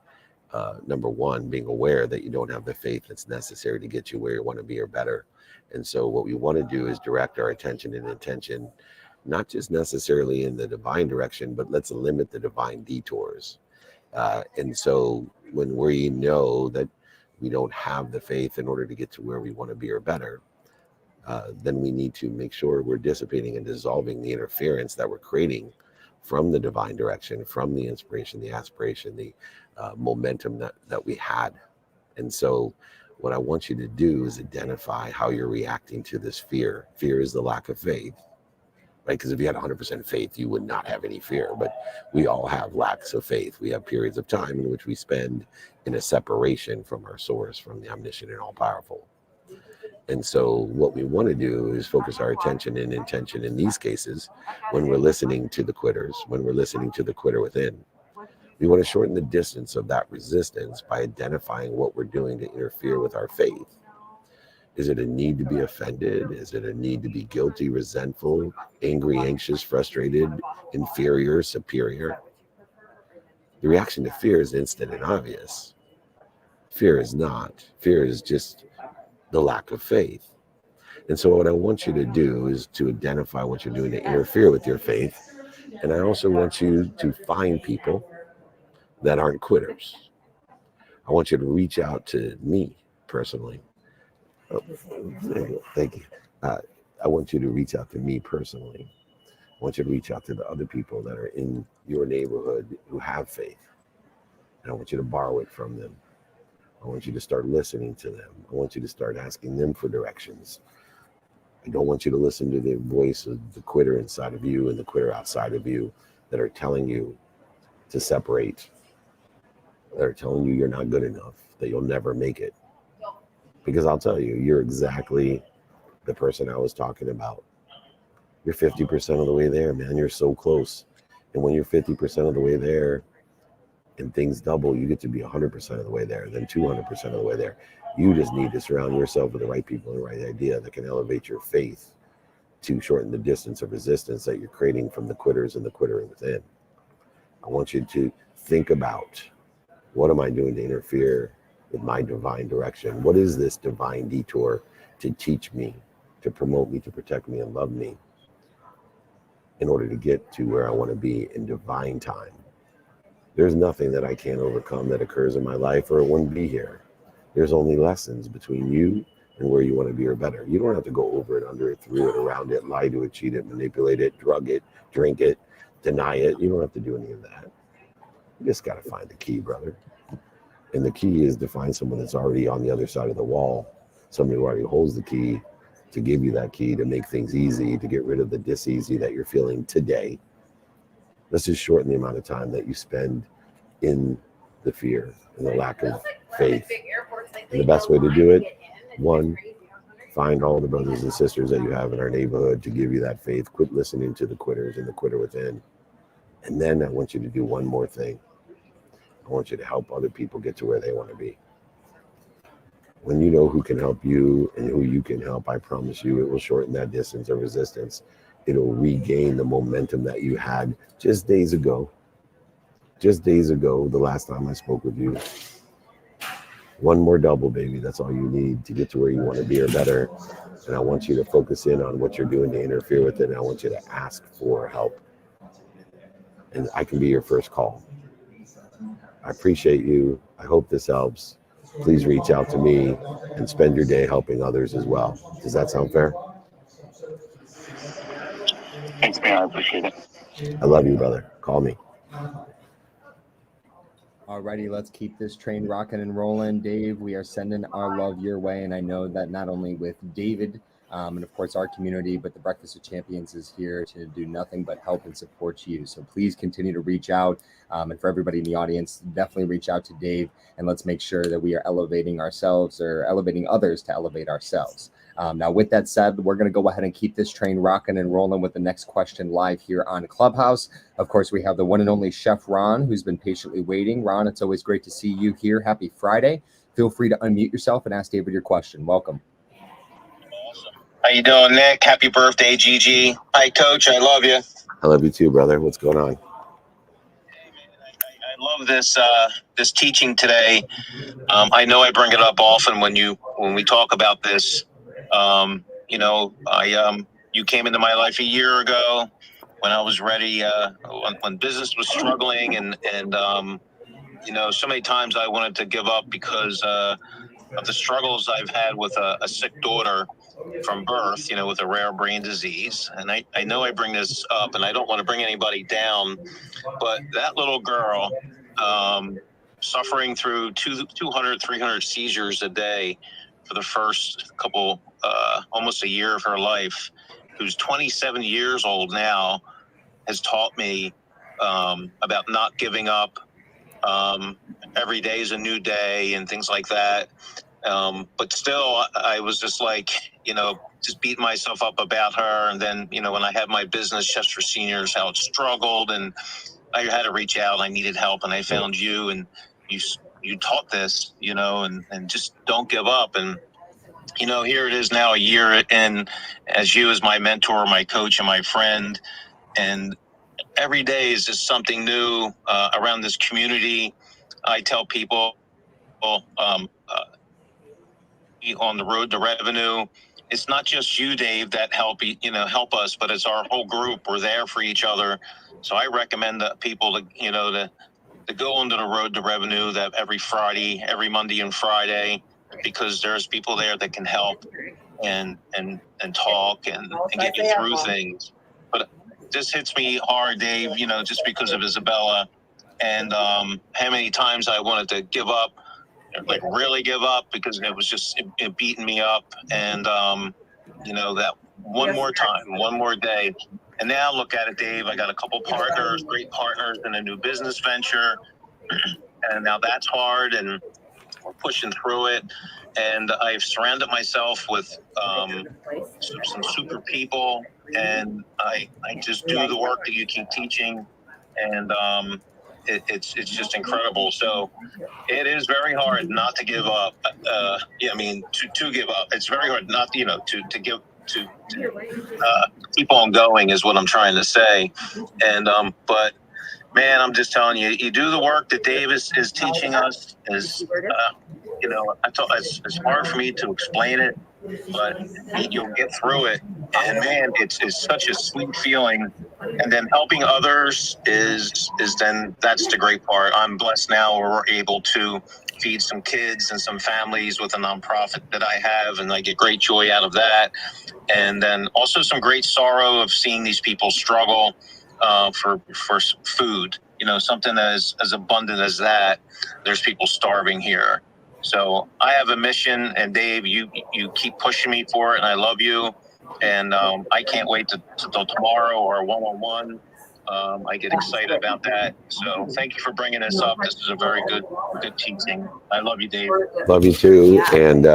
number one, being aware that you don't have the faith that's necessary to get you where you want to be or better. And so what we want to do is direct our attention and intention, not just necessarily in the divine direction, but let's limit the divine detours. And so when we know that we don't have the faith in order to get to where we want to be or better, then we need to make sure we're dissipating and dissolving the interference that we're creating from the divine direction, from the inspiration, the aspiration, the momentum that we had. And so what I want you to do is identify how you're reacting to this fear. Fear is the lack of faith, right? Because if you had 100% faith, you would not have any fear. But we all have lacks of faith. We have periods of time in which we spend in a separation from our source, from the omniscient and all-powerful. And so what we want to do is focus our attention and intention in these cases when we're listening to the quitters, when we're listening to the quitter within. We want to shorten the distance of that resistance by identifying what we're doing to interfere with our faith. Is it a need to be offended? Is it a need to be guilty, resentful, angry, anxious, frustrated, inferior, superior? The reaction to fear is instant and obvious. Fear is not. Fear is just the lack of faith. And so what I want you to do is to identify what you're doing to interfere with your faith. And I also want you to find people that aren't quitters. I want you to reach out to me personally. Oh, thank you. I want you to reach out to me personally. I want you to reach out to the other people that are in your neighborhood who have faith. And I want you to borrow it from them. I want you to start listening to them. I want you to start asking them for directions. I don't want you to listen to the voice of the quitter inside of you and the quitter outside of you that are telling you to separate. That are telling you you're not good enough, that you'll never make it. Because I'll tell you, you're exactly the person I was talking about. You're 50% of the way there, man. You're so close. And when you're 50% of the way there and things double, you get to be 100% of the way there, then 200% of the way there. You just need to surround yourself with the right people and the right idea that can elevate your faith to shorten the distance of resistance that you're creating from the quitters and the quitter within. I want you to think about, what am I doing to interfere with my divine direction? What is this divine detour to teach me, to promote me, to protect me, and love me in order to get to where I want to be in divine time? There's nothing that I can't overcome that occurs in my life, or it wouldn't be here. There's only lessons between you and where you want to be or better. You don't have to go over it, under it, through it, around it, lie to it, cheat it, manipulate it, drug it, drink it, deny it. You don't have to do any of that. You just got to find the key, brother. And the key is to find someone that's already on the other side of the wall, somebody who already holds the key, to give you that key, to make things easy, to get rid of the dis-easy that you're feeling today. Let's just shorten the amount of time that you spend in the fear and the lack of faith. And the best way to do it, one, find all the brothers and sisters that you have in our neighborhood to give you that faith. Quit listening to the quitters and the quitter within. And then I want you to do one more thing. I want you to help other people get to where they want to be. When you know who can help you and who you can help, I promise you it will shorten that distance of resistance. It'll regain the momentum that you had just days ago. Just days ago, the last time I spoke with you. One more double, baby. That's all you need to get to where you want to be or better. And I want you to focus in on what you're doing to interfere with it. And I want you to ask for help. And I can be your first call. I appreciate you. I hope this helps. Please reach out to me and spend your day helping others as well. Does that sound fair? Thanks, man. I appreciate it. I love you, brother. Call me. Alrighty, let's keep this train rocking and rolling. Dave, we are sending our love your way. And I know that not only with David and of course our community, but the Breakfast of Champions is here to do nothing but help and support you. So please continue to reach out. And for everybody in the audience, definitely reach out to Dave, and let's make sure that we are elevating ourselves, or elevating others to elevate ourselves. Now, with that said, we're going to go ahead and keep this train rocking and rolling with the next question live here on Clubhouse. Of course, we have the one and only Chef Ron, who's been patiently waiting. Ron, it's always great to see you here. Happy Friday. Feel free to unmute yourself and ask David your question. Welcome. How you doing, Nick? Happy birthday, Gigi. Hi, Coach. I love you. I love you too, brother. What's going on? I love this teaching today. I know I bring it up often when we talk about this. You came into my life a year ago when I was ready, when business was struggling, and so many times I wanted to give up because of the struggles I've had with a sick daughter from birth, with a rare brain disease. And I know I bring this up, and I don't want to bring anybody down, but that little girl, suffering through 200, 300 seizures a day for the first couple, almost a year of her life, who's 27 years old now, has taught me about not giving up. Every day is a new day and things like that. But still, I was just like, just beating myself up about her. And then, when I had my business, Chefs for Seniors, how it struggled, and I had to reach out. I needed help, and I found you, and you taught this, and just don't give up. And, here it is now, a year in, as you as my mentor, my coach, and my friend. And every day is just something new around this community. I tell people on the road to revenue, it's not just you, Dave, that help us, but it's our whole group. We're there for each other. So I recommend that people to go onto the road to revenue, that every Monday and Friday, because there's people there that can help and talk and get you through things. But this hits me hard, Dave, just because of Isabella, and how many times I wanted to give up, like really give up, because it was just it beating me up. And that one more time, one more day. And now look at it, Dave, I got a couple partners, great partners in a new business venture. And now that's hard, and we're pushing through it. And I've surrounded myself with some super people, and I just do the work that you keep teaching. And it's just incredible. So it is very hard not to give up. To give up. It's very hard not, to keep on going is what I'm trying to say. And but man, I'm just telling you, you do the work that Davis is teaching us. Is it's hard for me to explain it, but you'll get through it. And man, it's such a sweet feeling. And then helping others is then that's the great part. I'm blessed now where we're able to feed some kids and some families with a nonprofit that I have, and I get great joy out of that. And then also some great sorrow of seeing these people struggle for food. Something as abundant as that. There's people starving here. So I have a mission, and Dave, you keep pushing me for it, and I love you. And I can't wait till tomorrow or one-on-one. I get excited about that. So thank you for bringing this up. This is a very good teaching. I love you, Dave. Love you too. And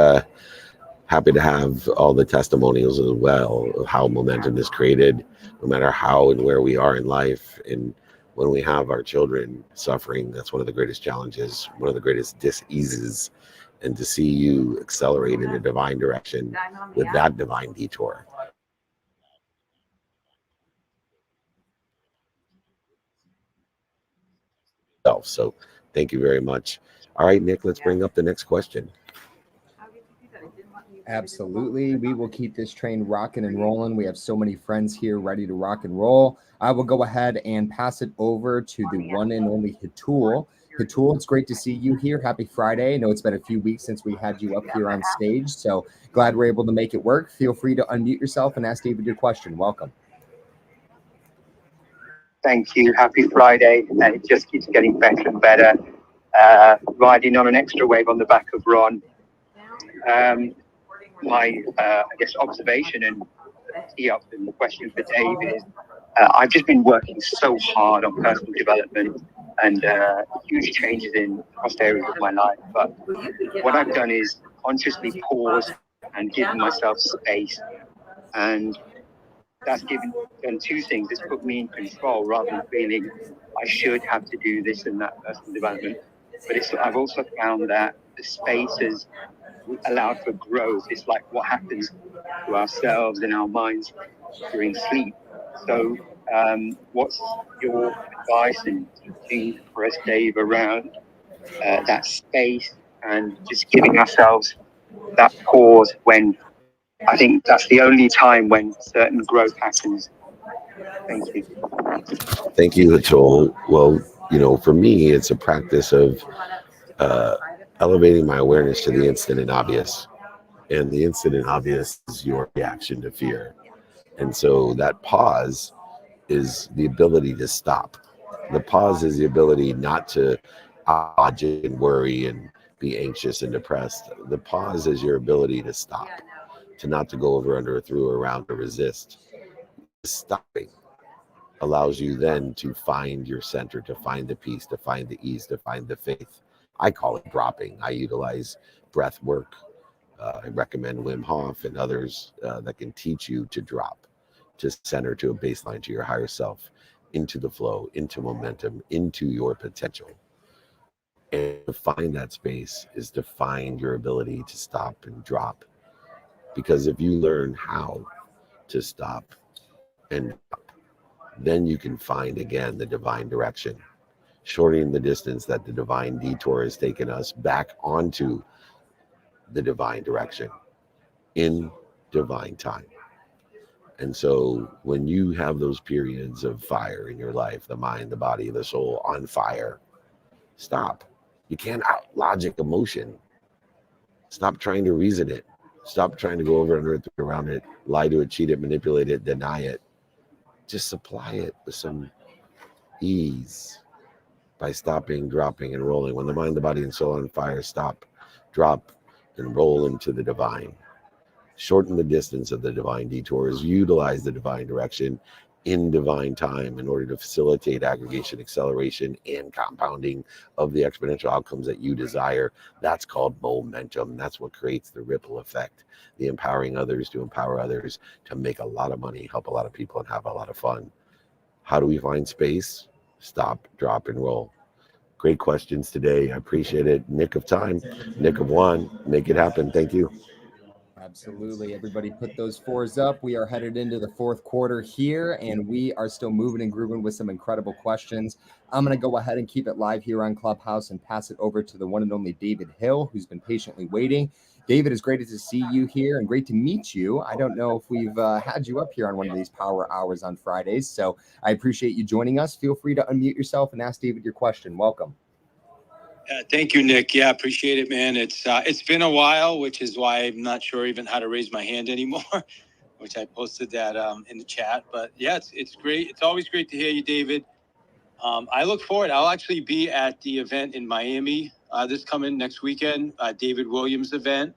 happy to have all the testimonials as well of how momentum is created, no matter how and where we are in life. And when we have our children suffering, that's one of the greatest challenges, one of the greatest diseases. And to see you accelerate in a divine direction with that divine detour. So thank you very much. All right, Nick, let's bring up the next question. Absolutely. We will keep this train rocking and rolling. We have so many friends here ready to rock and roll. I will go ahead and pass it over to the one and only Hatul. Hatul, it's great to see you here. Happy Friday. I know it's been a few weeks since we had you up here on stage, so glad we're able to make it work. Feel free to unmute yourself and ask David your question. Welcome. Thank you. Happy Friday. And it just keeps getting better and better. Riding on an extra wave on the back of Ron. My observation and tee up and the question for Dave is, I've just been working so hard on personal development and huge changes in across areas of my life. But what I've done is consciously pause and give myself space. And that's done two things. It's put me in control rather than feeling I should have to do this and that personal development. But I've also found that the space has allowed for growth. It's like what happens to ourselves and our minds during sleep. So what's your advice and teaching for us, Dave, around that space and just giving ourselves that pause when I think that's the only time when certain growth happens? Thank you. Thank you, Hatul. Well, for me, it's a practice of elevating my awareness to the instant and obvious. And the instant and obvious is your reaction to fear. And so that pause is the ability to stop. The pause is the ability not to dodge and worry and be anxious and depressed. The pause is your ability to stop, to not to go over, under, through, around, or resist. Stopping allows you then to find your center, to find the peace, to find the ease, to find the faith. I call it dropping. I utilize breath work. I recommend Wim Hof and others that can teach you to drop, to center, to a baseline, to your higher self, into the flow, into momentum, into your potential. And to find that space is to find your ability to stop and drop. Because if you learn how to stop and drop, then you can find again the divine direction, shortening the distance that the divine detour has taken us back onto the divine direction in divine time. And so when you have those periods of fire in your life, the mind, the body, the soul on fire, stop. You can't out logic emotion. Stop trying to reason it. Stop trying to go over, under it, around it, lie to it, cheat it, manipulate it, deny it. Just supply it with some ease by stopping, dropping, and rolling. When the mind, the body, and soul are on fire, stop, drop, and roll into the divine. Shorten the distance of the divine detours. Utilize the divine direction in divine time in order to facilitate aggregation, acceleration, and compounding of the exponential outcomes that you desire. That's called momentum. That's what creates the ripple effect, the empowering others to empower others to make a lot of money, help a lot of people, and have a lot of fun. How do we find space? Stop, drop, and roll. Great questions today. I appreciate it. Nick of time, Nick of one. Make it happen. Thank you. Absolutely. Everybody put those fours up. We are headed into the fourth quarter here, and we are still moving and grooving with some incredible questions. I'm going to go ahead and keep it live here on Clubhouse and pass it over to the one and only David Hill, who's been patiently waiting. David, it's great to see you here and great to meet you. I don't know if we've had you up here on one of these power hours on Fridays, so I appreciate you joining us. Feel free to unmute yourself and ask David your question. Welcome. Thank you, Nick. Yeah, appreciate it, man. It's been a while, which is why I'm not sure even how to raise my hand anymore, which I posted that in the chat. But yeah, it's great. It's always great to hear you, David. I look forward. I'll actually be at the event in Miami this coming next weekend, David Williams event.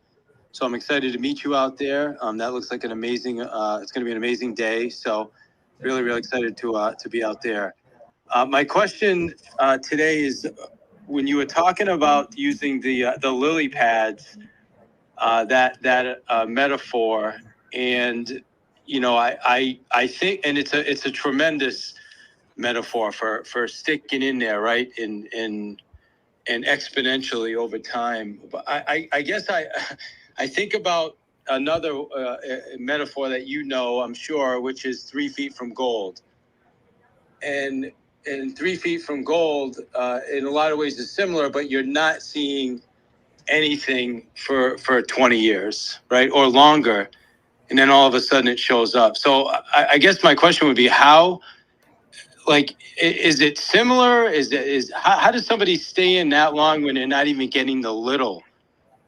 So I'm excited to meet you out there. That looks like an amazing. It's going to be an amazing day. So really, really excited to be out there. My question today is, when you were talking about using the lily pads, that metaphor, and I think, and it's a tremendous metaphor for sticking in there, right, and exponentially over time. But I guess I think about another metaphor that I'm sure, which is 3 feet from gold, and 3 feet from gold, in a lot of ways is similar, but you're not seeing anything for 20 years, right? Or longer. And then all of a sudden it shows up. So I guess my question would be, how, is it similar? How does somebody stay in that long when they're not even getting the little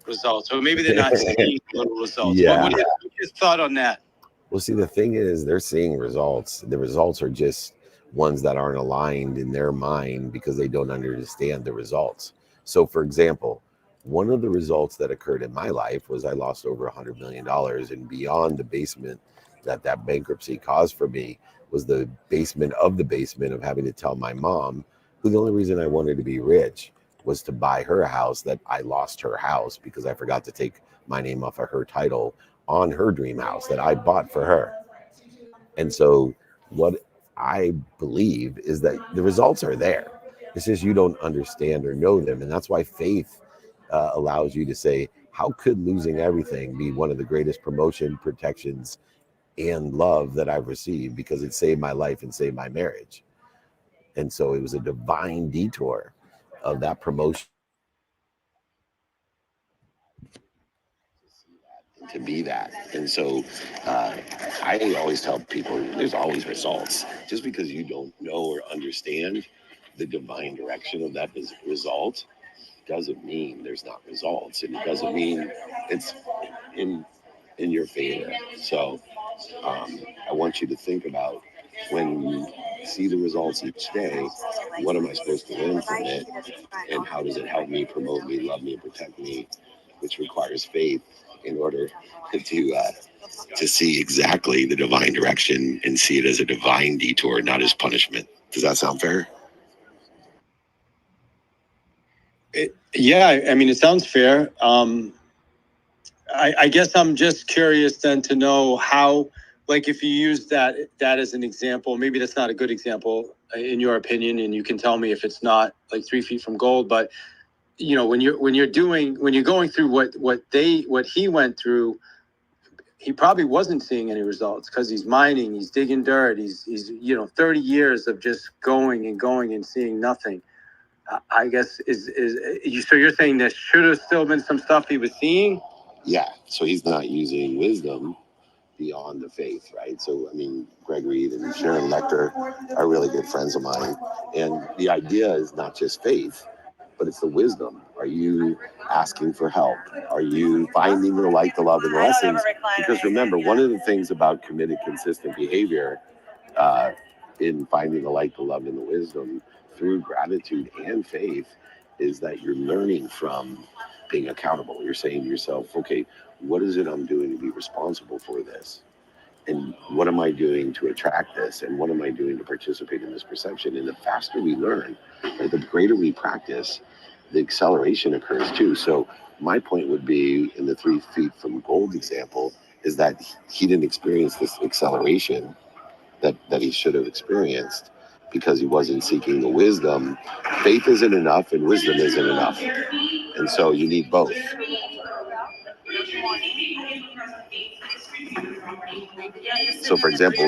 results? Or maybe they're not seeing little results. Yeah. What's your thought on that? Well, see, the thing is, they're seeing results. The results are just ones that aren't aligned in their mind because they don't understand the results. So, for example, one of the results that occurred in my life was I lost over $100 million, and beyond the basement that bankruptcy caused for me was the basement of having to tell my mom, who the only reason I wanted to be rich was to buy her a house, that I lost her house because I forgot to take my name off of her title on her dream house that I bought for her. And so what I believe is that the results are there. It's just you don't understand or know them. And that's why faith allows you to say, how could losing everything be one of the greatest promotion, protections, and love that I've received? Because it saved my life and saved my marriage. And so it was a divine detour of that promotion to be that. And so I always tell people there's always results. Just because you don't know or understand the divine direction of that result doesn't mean there's not results, and it doesn't mean it's in your favor. So I want you to think about, when you see the results each day, what am I supposed to learn from it, and how does it help me, promote me, love me, protect me, which requires faith in order to see exactly the divine direction and see it as a divine detour, not as punishment. Does that sound fair? Yeah, I mean, it sounds fair. I guess I'm just curious then to know how, if you use that as an example, maybe that's not a good example in your opinion, and you can tell me if it's not 3 feet from gold, but when you're going through what he went through, he probably wasn't seeing any results because he's mining, he's digging dirt, he's 30 years of just going and seeing nothing. I guess so you're saying there should have still been some stuff he was seeing? Yeah. So he's not using wisdom beyond the faith, right? So, I mean, Greg Reed and Sharon Lecter are really good friends of mine. And the idea is not just faith, but it's the wisdom. Are you asking for help? Are you finding the light, the love, and the lessons? Because remember, one of the things about committed, consistent behavior in finding the light, the love, and the wisdom through gratitude and faith is that you're learning from being accountable. You're saying to yourself, okay, what is it I'm doing to be responsible for this? And what am I doing to attract this? And what am I doing to participate in this perception? And the faster we learn, right, the greater we practice, the acceleration occurs too. So my point would be, in the 3 feet from gold example, is that he didn't experience this acceleration that he should have experienced because he wasn't seeking the wisdom. Faith isn't enough and wisdom isn't enough. And so you need both. So, for example,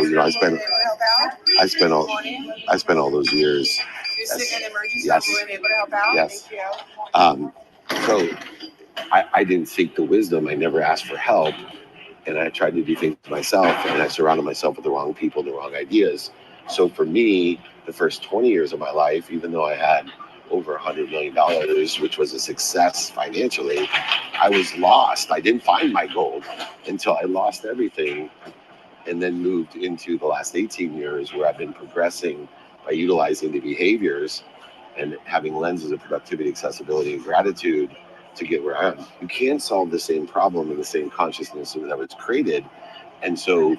I spent all those years. Yes. So I didn't seek the wisdom. I never asked for help, and I tried to do things myself. And I surrounded myself with the wrong people, the wrong ideas. So for me, the first 20 years of my life, even though I had over $100 million, which was a success financially, I was lost. I didn't find my gold until I lost everything, and then moved into the last 18 years where I've been progressing by utilizing the behaviors and having lenses of productivity, accessibility, and gratitude to get where I am. You can't solve the same problem in the same consciousness that was created. And so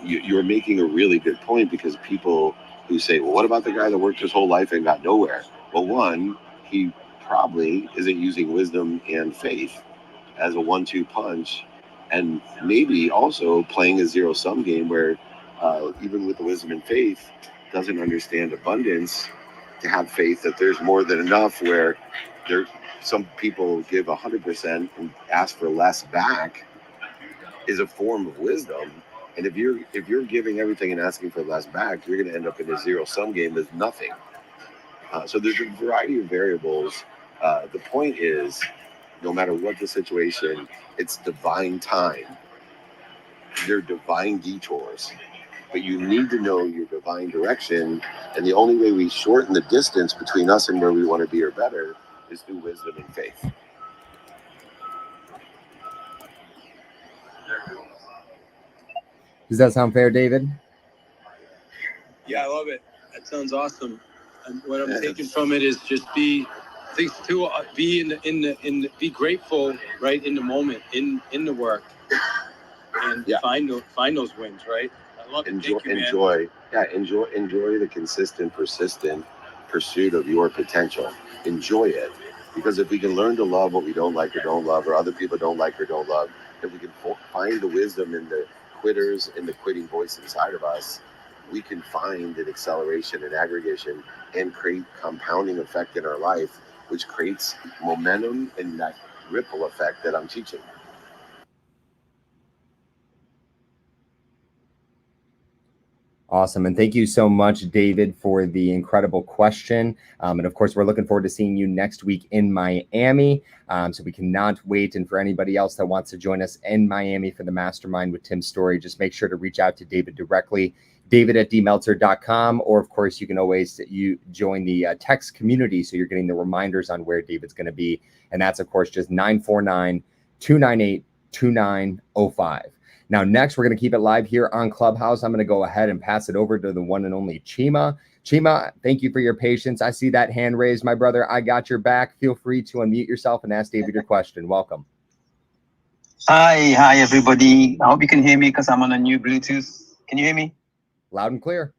you're making a really good point, because people who say, well, what about the guy that worked his whole life and got nowhere? Well, one, he probably isn't using wisdom and faith as a 1-2 punch, and maybe also playing a zero-sum game where even with the wisdom and faith, doesn't understand abundance to have faith that there's more than enough, where some people give 100% and ask for less back is a form of wisdom. And if you're giving everything and asking for less back, you're going to end up in a zero-sum game with nothing. So there's a variety of variables. The point is, no matter what the situation, it's divine time. They're divine detours. But you need to know your divine direction. And the only way we shorten the distance between us and where we want to be or better is through wisdom and faith. Does that sound fair, David? Yeah, I love it. That sounds awesome. And what I'm taking from it is just be grateful, right, in the moment, in the work, and find those wins, right? I love it. Enjoy the consistent, persistent pursuit of your potential. Enjoy it, because if we can learn to love what we don't like or don't love, or other people don't like or don't love, if we can find the wisdom in the quitters and the quitting voice inside of us, we can find an acceleration and aggregation and create compounding effect in our life, which creates momentum and that ripple effect that I'm teaching. Awesome. And thank you so much, David, for the incredible question. And of course, we're looking forward to seeing you next week in Miami. So we cannot wait. And for anybody else that wants to join us in Miami for the Mastermind with Tim Storey, just make sure to reach out to David directly, david@dmeltzer.com. Or of course, you can always join the text community, so you're getting the reminders on where David's going to be. And that's, of course, just 949-298-2905. Now, next, we're going to keep it live here on Clubhouse. I'm going to go ahead and pass it over to the one and only Chima. Chima, thank you for your patience. I see that hand raised, my brother. I got your back. Feel free to unmute yourself and ask David your question. Welcome. Hi, everybody. I hope you can hear me because I'm on a new Bluetooth. Can you hear me? Loud and clear.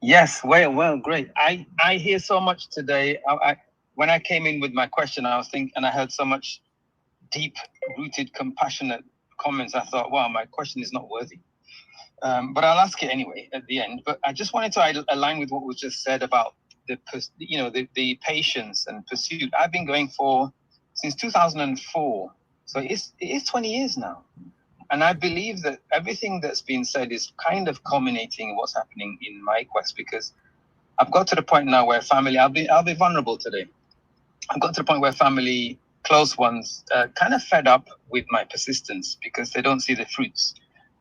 Yes, well, great. I hear so much today. When I came in with my question, I was thinking, and I heard so much deep-rooted, compassionate comments. I thought, wow, my question is not worthy. But I'll ask it anyway at the end. But I just wanted to align with what was just said about the patience and pursuit. I've been going since 2004. So it is 20 years now. And I believe that everything that's been said is kind of culminating in what's happening in my quest, because I've got to the point now where family, I'll be vulnerable today. I've got to the point where family, close ones, kind of fed up with my persistence because they don't see the fruits.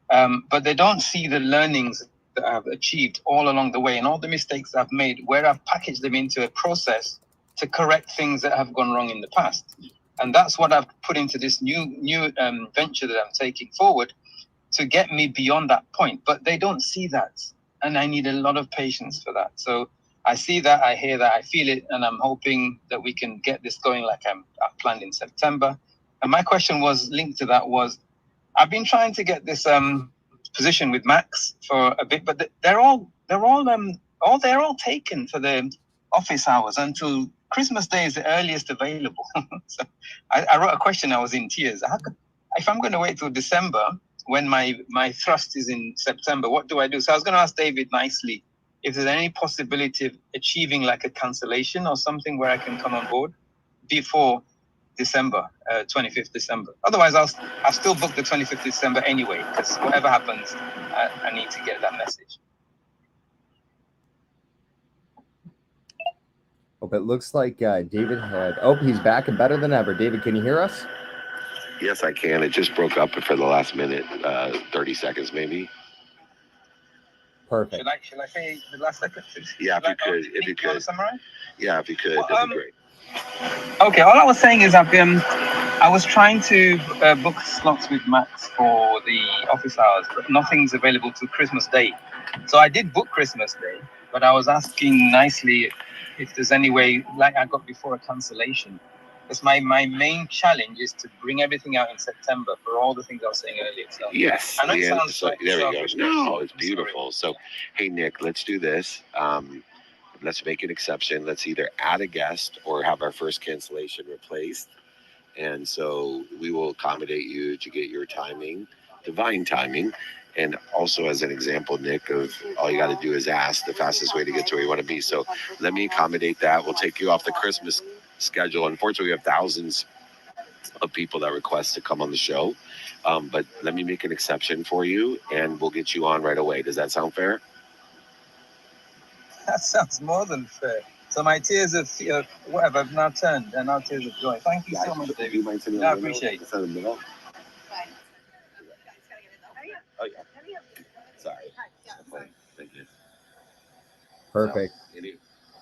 But they don't see the learnings that I've achieved all along the way and all the mistakes I've made, where I've packaged them into a process to correct things that have gone wrong in the past. And that's what I've put into this new venture that I'm taking forward to get me beyond that point. But they don't see that. And I need a lot of patience for that. So I see that, I hear that, I feel it, and I'm hoping that we can get this going like I've planned in September. And my question was linked to that was, I've been trying to get this position with Max for a bit, but they're all taken for the office hours until Christmas Day is the earliest available. So I wrote a question. I was in tears. If I'm going to wait till December when my thrust is in September, what do I do? So I was going to ask David nicely if there's any possibility of achieving like a cancellation or something where I can come on board before December, 25th December. Otherwise, I'll still book the 25th December anyway, because whatever happens, I need to get that message. Hope it looks like David had. Oh, he's back and better than ever. David, can you hear us? Yes, I can. It just broke up for the last minute, 30 seconds maybe. Perfect. Should I say the last second? Yeah, if you could. Summarize? Yeah, if you could, that'd be great. Okay, all I was saying is I was trying to book slots with Max for the office hours, but nothing's available till Christmas Day. So I did book Christmas Day, but I was asking nicely if there's any way, like I got before, a cancellation. Because my main challenge is to bring everything out in September for all the things I was saying earlier. So Yes. I know it sounds there we go. selfish. No, it's beautiful. So, hey, Nick, let's do this. Let's make an exception. Let's either add a guest or have our first cancellation replaced. And so we will accommodate you to get your timing, divine timing. And also, as an example, Nick, of all you got to do is ask the fastest way to get to where you want to be. So let me accommodate that. We'll take you off the Christmas schedule. Unfortunately, we have thousands of people that request to come on the show. But let me make an exception for you, and we'll get you on right away. Does that sound fair? That sounds more than fair. So my tears of whatever have now turned. They're now tears of joy. Thank you so much, David. Do you mind sitting I in the middle? appreciate it. Instead of the middle? Oh, yeah. Sorry. Thank you. Perfect.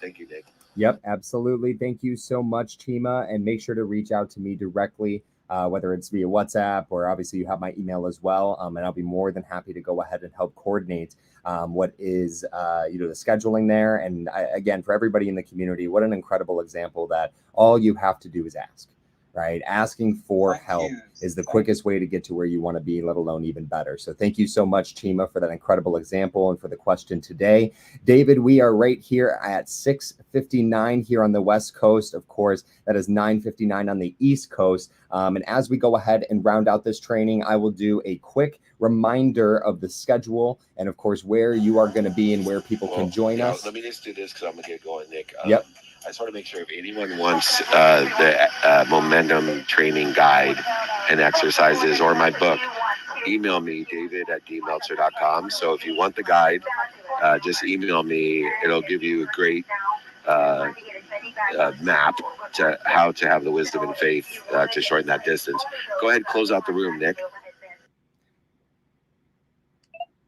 Thank you, Nick. Yep, absolutely. Thank you so much, Chima. And make sure to reach out to me directly, whether it's via WhatsApp or obviously you have my email as well. And I'll be more than happy to go ahead and help coordinate what is, the scheduling there. And again, for everybody in the community, what an incredible example that all you have to do is ask. Right? Asking for help is the quickest way to get to where you want to be, let alone even better. So thank you so much, Chima, for that incredible example and for the question today. David, we are right here at 6:59 here on the West Coast. Of course, that is 9:59 on the East Coast. And as we go ahead and round out this training, I will do a quick reminder of the schedule and, of course, where you are going to be and where people can join us. Let me just do this because I'm going to get going, Nick. Yep. I just want to make sure if anyone wants the momentum training guide and exercises or my book, email me, david@dmeltzer.com. So if you want the guide, just email me. It'll give you a great map to how to have the wisdom and faith to shorten that distance. Go ahead, close out the room, Nick.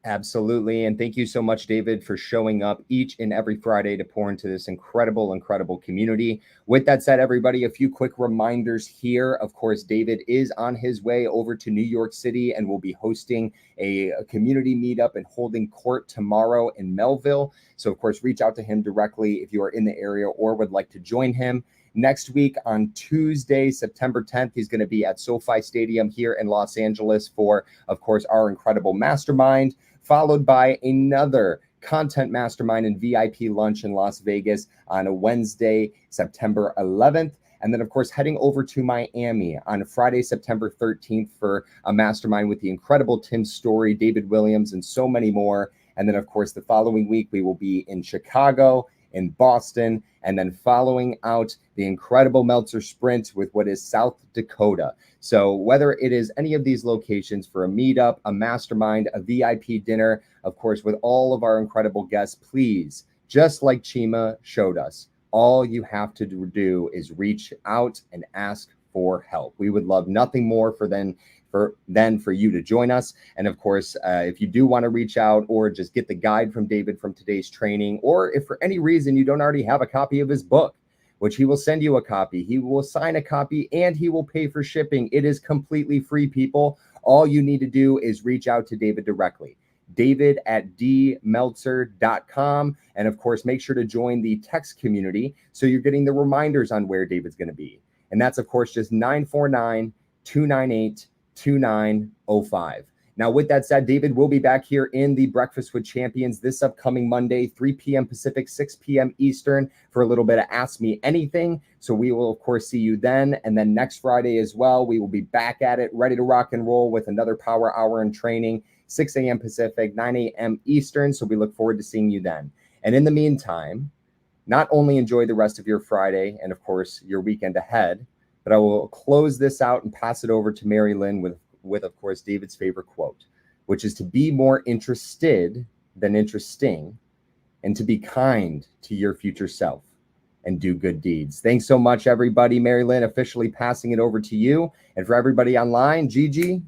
Absolutely. And thank you so much, David, for showing up each and every Friday to pour into this incredible, incredible community. With that said, everybody, a few quick reminders here. Of course, David is on his way over to New York City and will be hosting a community meetup and holding court tomorrow in Melville. So, of course, reach out to him directly if you are in the area or would like to join him. Next week on Tuesday, September 10th, he's going to be at SoFi Stadium here in Los Angeles for, of course, our incredible mastermind, followed by another content mastermind and VIP lunch in Las Vegas on a Wednesday, September 11th. And then, of course, heading over to Miami on Friday, September 13th for a mastermind with the incredible Tim Story, David Williams, and so many more. And then, of course, the following week, we will be in Chicago, in Boston, and then following out the incredible Meltzer Sprint with what is South Dakota. So whether it is any of these locations for a meetup, a mastermind, a VIP dinner, of course, with all of our incredible guests, please, just like Chima showed us, all you have to do is reach out and ask for help. We would love nothing more for you to join us. And of course, if you do want to reach out or just get the guide from David from today's training, or if for any reason you don't already have a copy of his book, which he will send you a copy, he will sign a copy, and he will pay for shipping. It is completely free, people. All you need to do is reach out to David directly. David@dmeltzer.com. And of course, make sure to join the text community so you're getting the reminders on where David's going to be. And that's, of course, just 949-298-2905. Now, with that said, David will be back here in the Breakfast with Champions this upcoming Monday, 3 p.m. Pacific, 6 p.m. Eastern, for a little bit of Ask Me Anything. So we will, of course, see you then. And then next Friday as well, we will be back at it, ready to rock and roll with another Power Hour in training, 6 a.m. Pacific, 9 a.m. Eastern. So we look forward to seeing you then. And in the meantime, not only enjoy the rest of your Friday and, of course, your weekend ahead, But I will close this out and pass it over to Mary Lynn with of course, David's favorite quote, which is to be more interested than interesting, and to be kind to your future self and do good deeds. Thanks so much, everybody. Mary Lynn, officially passing it over to you. And for everybody online, Gigi,